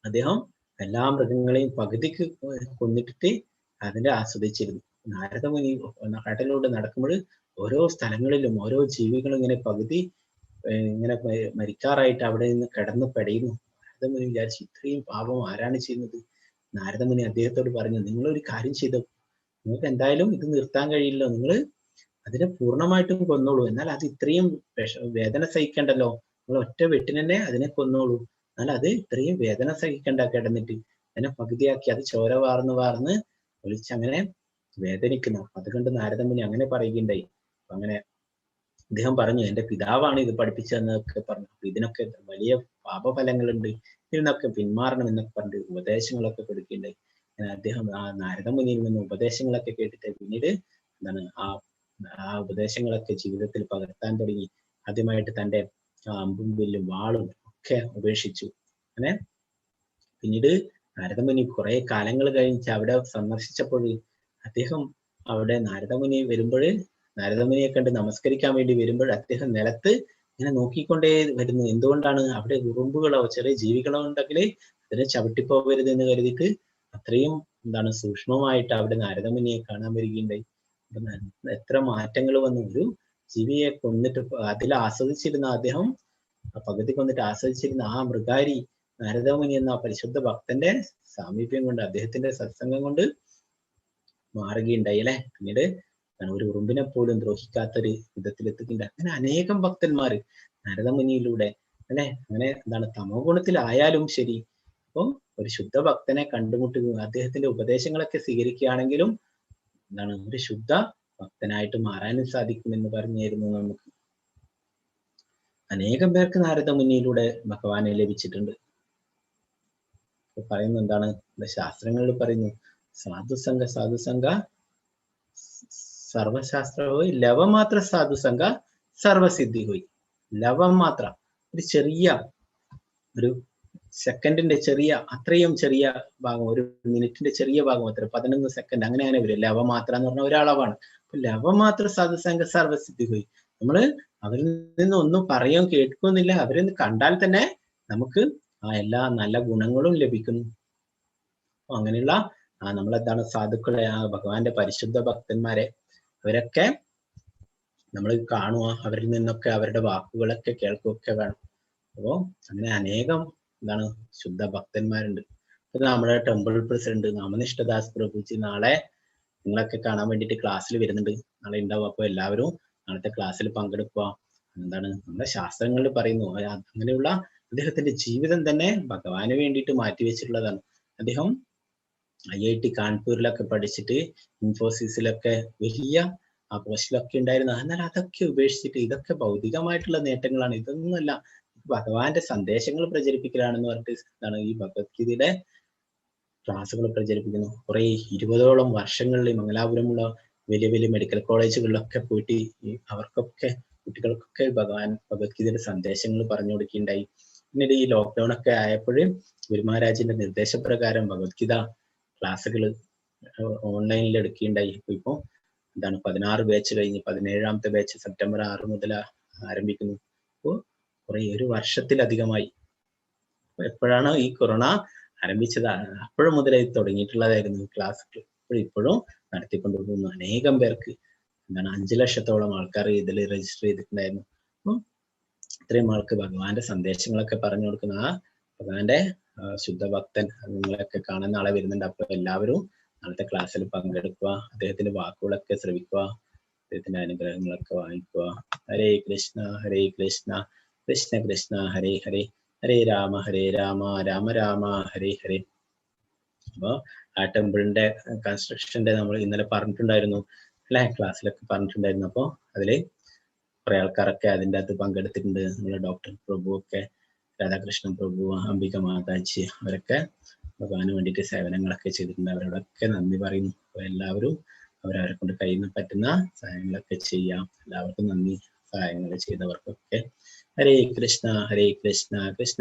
അദ്ദേഹം എല്ലാ മൃഗങ്ങളെയും പകുതിക്ക് കൊന്നിട്ടിട്ട് അതിനെ ആസ്വദിച്ചിരുന്നു. നാരദമുനി കാട്ടിലൂടെ നടക്കുമ്പോൾ ഓരോ സ്ഥലങ്ങളിലും ഓരോ ജീവികളും ഇങ്ങനെ പകുതി ഇങ്ങനെ മരിക്കാറായിട്ട് അവിടെ നിന്ന് കിടന്ന് പെടയുന്നു. നാരദമുനി വിചാരിച്ചു ഇത്രയും പാപം ആരാണ് ചെയ്യുന്നത്? നാരദമുനി അദ്ദേഹത്തോട് പറഞ്ഞു, നിങ്ങളൊരു കാര്യം ചെയ്തു, നിങ്ങൾക്ക് എന്തായാലും ഇത് നിർത്താൻ കഴിയില്ലല്ലോ, നിങ്ങൾ അതിനെ പൂർണ്ണമായിട്ടും കൊന്നോളൂ. എന്നാൽ അത് ഇത്രയും വേദന സഹിക്കണ്ടല്ലോ, നിങ്ങൾ ഒറ്റ വെട്ടിനെ അതിനെ കൊന്നോളൂ. എന്നാൽ അത് ഇത്രയും വേദന സഹിക്കണ്ട കിടന്നിട്ട്. അതിനെ പകുതിയാക്കി അത് ചോര വാർന്ന് ഒളിച്ചങ്ങനെ വേദനിക്കുന്നു. അതുകൊണ്ട് നാരദമുനി അങ്ങനെ പറയുകയുണ്ടായി. അങ്ങനെ അദ്ദേഹം പറഞ്ഞു, എന്റെ പിതാവാണ് ഇത് പഠിപ്പിച്ചതെന്നൊക്കെ പറഞ്ഞു. അപ്പൊ ഇതിനൊക്കെ വലിയ പാപഫലങ്ങളുണ്ട്, ഇതിനൊക്കെ പിന്മാറണം എന്നൊക്കെ പറഞ്ഞിട്ട് ഉപദേശങ്ങളൊക്കെ കൊടുക്കുകയുണ്ടായി. അദ്ദേഹം ആ നാരദമുനിയിൽ നിന്ന് ഉപദേശങ്ങളൊക്കെ കേട്ടിട്ട് പിന്നീട് എന്താണ് ആ ഉപദേശങ്ങളൊക്കെ ജീവിതത്തിൽ പകർത്താൻ തുടങ്ങി. ആദ്യമായിട്ട് തന്റെ അമ്പും വില്ലും വാളും ഒക്കെ ഉപേക്ഷിച്ചു. അങ്ങനെ പിന്നീട് നാരദമുനി കുറെ കാലങ്ങൾ കഴിഞ്ഞ് അവിടെ സന്ദർശിച്ചപ്പോൾ അദ്ദേഹം അവിടെ നാരദമുനിയെ കണ്ട് നമസ്കരിക്കാൻ വേണ്ടി വരുമ്പോൾ അദ്ദേഹം നിലത്ത് ഇങ്ങനെ നോക്കിക്കൊണ്ടേ വരുന്നു. എന്തുകൊണ്ടാണ്? അവിടെ ഉറുമ്പുകളോ ചെറിയ ജീവികളോ ഉണ്ടെങ്കിൽ അതിനെ ചവിട്ടിപ്പോകരുത് എന്ന് കരുതിയിട്ട് അത്രയും സൂക്ഷ്മമായിട്ട് അവിടെ നാരദമുനിയെ കാണാൻ വരികയുണ്ടായി. എത്ര മാറ്റങ്ങൾ വന്നു. ഒരു ജീവിയെ കൊന്നിട്ട് അതിൽ ആസ്വദിച്ചിരുന്ന അദ്ദേഹം, ആ പകുതി കൊന്നിട്ട് ആസ്വദിച്ചിരുന്ന ആ മൃഗാരി നാരദമുനി എന്ന പരിശുദ്ധ ഭക്തന്റെ സാമീപ്യം കൊണ്ട്, അദ്ദേഹത്തിന്റെ സത്സംഗം കൊണ്ട് മാറുകയുണ്ടായി അല്ലെ. പിന്നീട് ഒരു ഉറുമ്പിനെ പോലും ദ്രോഹിക്കാത്തൊരു വിധത്തിലെത്തുകയുണ്ട്. അങ്ങനെ അനേകം ഭക്തന്മാര് നാരദമുനിയിലൂടെ അല്ലെ. അങ്ങനെ എന്താണ്, തമോ ഗുണത്തിലായാലും ശരി, അപ്പൊ ഒരു ശുദ്ധ ഭക്തനെ കണ്ടുമുട്ടുക, അദ്ദേഹത്തിന്റെ ഉപദേശങ്ങളൊക്കെ സ്വീകരിക്കുകയാണെങ്കിലും എന്താണ്, ഒരു ശുദ്ധ ഭക്തനായിട്ട് മാറാനും സാധിക്കുമെന്ന് പറഞ്ഞായിരുന്നു നമുക്ക്. അനേകം പേർക്ക് നാരദമുനിയിലൂടെ ഭഗവാനെ ലഭിച്ചിട്ടുണ്ട്. പറയുന്നു എന്താണ്, ശാസ്ത്രങ്ങളിൽ പറയുന്നു, സാധുസംഘ സർവശാസ്ത്ര പോയി, ലവമാത്ര സാധുസംഘ സർവസിദ്ധി പോയി. ലവം മാത്ര, ഒരു ചെറിയ, ഒരു സെക്കൻഡിന്റെ ചെറിയ, അത്രയും ചെറിയ ഭാഗം, ഒരു മിനിറ്റിന്റെ ചെറിയ ഭാഗം, അത്ര 11 സെക്കൻഡ്, അങ്ങനെ വരും. ലവമാത്ര എന്ന് പറഞ്ഞ ഒരളവാണ്. അപ്പൊ ലവമാത്ര സാധുസംഘ സർവസിദ്ധി പോയി. നമ്മള് അവരിൽ നിന്ന് ഒന്നും പറയാൻ കേൾക്കുന്നില്ല, അവരൊന്ന് കണ്ടാൽ തന്നെ നമുക്ക് ആ എല്ലാ നല്ല ഗുണങ്ങളും ലഭിക്കുന്നു. അങ്ങനെയുള്ള നമ്മളെന്താണ്, സാധുക്കളെ, ആ ഭഗവാന്റെ പരിശുദ്ധ ഭക്തന്മാരെ, അവരൊക്കെ നമ്മൾ കാണുക, അവരിൽ നിന്നൊക്കെ അവരുടെ വാക്കുകളൊക്കെ കേൾക്കുകയൊക്കെ വേണം. അപ്പോ അങ്ങനെ അനേകം എന്താണ് ശുദ്ധ ഭക്തന്മാരുണ്ട്. ഇപ്പൊ നമ്മുടെ ടെമ്പിൾ പ്രസിഡന്റ് നാമനിഷ്ഠദാസ് പ്രഭുജി നാളെ നിങ്ങളൊക്കെ കാണാൻ വേണ്ടിയിട്ട് ക്ലാസ്സിൽ വരുന്നുണ്ട്, നാളെ ഉണ്ടാവും. അപ്പൊ എല്ലാവരും നാളത്തെ ക്ലാസ്സിൽ പങ്കെടുക്കുക. എന്താണ്, നമ്മുടെ ശാസ്ത്രങ്ങളിൽ പറയുന്നു, അങ്ങനെയുള്ള അദ്ദേഹത്തിന്റെ ജീവിതം തന്നെ ഭഗവാന് വേണ്ടിയിട്ട് മാറ്റിവെച്ചിട്ടുള്ളതാണ്. അദ്ദേഹം IIT കാൺപൂരിലൊക്കെ പഠിച്ചിട്ട് ഇൻഫോസിസിലൊക്കെ വലിയ ആ പോസ്റ്റിലൊക്കെ ഉണ്ടായിരുന്നു. എന്നാൽ അതൊക്കെ ഉപേക്ഷിച്ചിട്ട്, ഇതൊക്കെ ഭൗതികമായിട്ടുള്ള നേട്ടങ്ങളാണ്, ഇതൊന്നുമല്ല, ഭഗവാന്റെ സന്ദേശങ്ങൾ പ്രചരിപ്പിക്കലാണെന്ന് പറഞ്ഞിട്ട് എന്താണ് ഈ ഭഗവത്ഗീതയുടെ ക്ലാസ്സുകൾ പ്രചരിപ്പിക്കുന്നു. കുറെ 20ഓളം വർഷങ്ങളിൽ മംഗലാപുരമുള്ള വലിയ വലിയ മെഡിക്കൽ കോളേജുകളിലൊക്കെ പോയിട്ട് അവർക്കൊക്കെ, കുട്ടികൾക്കൊക്കെ ഭഗവത്ഗീതയുടെ സന്ദേശങ്ങൾ പറഞ്ഞു കൊടുക്കുകയുണ്ടായി. പിന്നീട് ഈ ലോക്ക്ഡൌൺ ഒക്കെ ആയപ്പോൾ ഗുരുമഹാരാജിന്റെ നിർദ്ദേശപ്രകാരം ഭഗവത്ഗീത ക്ലാസ്സുകൾ ഓൺലൈനിൽ എടുക്കുകയുണ്ടായി. ഇപ്പൊ എന്താണ് 16 ബാച്ച് കഴിഞ്ഞ് 17ാമത്തെ ബാച്ച് സെപ്റ്റംബർ 6 മുതൽ ആരംഭിക്കുന്നു. അപ്പോൾ കുറെ 1 വർഷത്തിലധികമായി. എപ്പോഴാണ് ഈ കൊറോണ ആരംഭിച്ചത്, അപ്പോഴും മുതലായി തുടങ്ങിയിട്ടുള്ളതായിരുന്നു ക്ലാസ്സുകൾ. ഇപ്പോഴും നടത്തിക്കൊണ്ടുപോകുന്നു. അനേകം പേർക്ക് എന്താണ് 5 ലക്ഷത്തോളം ആൾക്കാർ ഇതിൽ രജിസ്റ്റർ ചെയ്തിട്ടുണ്ടായിരുന്നു. അപ്പോൾ ഇത്രയും ആൾക്ക് ഭഗവാന്റെ സന്ദേശങ്ങളൊക്കെ പറഞ്ഞു കൊടുക്കുന്ന ആ ഭഗവാന്റെ ശുദ്ധ ഭക്തൻ നിങ്ങളൊക്കെ കാണാൻ നാളെ വരുന്നുണ്ട്. അപ്പൊ എല്ലാവരും നാളത്തെ ക്ലാസ്സിൽ പങ്കെടുക്കുക, അദ്ദേഹത്തിന്റെ വാക്കുകളൊക്കെ ശ്രവിക്കുക, അദ്ദേഹത്തിന്റെ അനുഗ്രഹങ്ങളൊക്കെ വാങ്ങിക്കുക. ഹരേ കൃഷ്ണ കൃഷ്ണ കൃഷ്ണ ഹരേ ഹരേ, ഹരേ രാമ രാമ രാമ ഹരേ ഹരേ. അപ്പൊ ആ ടെമ്പിളിന്റെ കൺസ്ട്രക്ഷന്റെ നമ്മൾ ഇന്നലെ പറഞ്ഞിട്ടുണ്ടായിരുന്നു അല്ലെ, ക്ലാസ്സിലൊക്കെ പറഞ്ഞിട്ടുണ്ടായിരുന്നു. അപ്പൊ അതില് കുറെ ആൾക്കാരൊക്കെ അതിൻ്റെ അകത്ത് പങ്കെടുത്തിട്ടുണ്ട്. നമ്മളെ ഡോക്ടർ പ്രഭു ഒക്കെ, രാധാകൃഷ്ണൻ പ്രഭു, അംബിക മാതാജി, അവരൊക്കെ ഭഗവാന് വേണ്ടിയിട്ട് സേവനങ്ങളൊക്കെ ചെയ്തിട്ടുണ്ട്. അവരോടൊക്കെ നന്ദി പറയുന്നു. അപ്പൊ എല്ലാവരും അവരവരെ കൊണ്ട് കഴിയുന്ന പറ്റുന്ന സഹായങ്ങളൊക്കെ ചെയ്യാം. എല്ലാവർക്കും നന്ദി, സഹായങ്ങൾ ചെയ്തവർക്കൊക്കെ. ഹരേ കൃഷ്ണ കൃഷ്ണ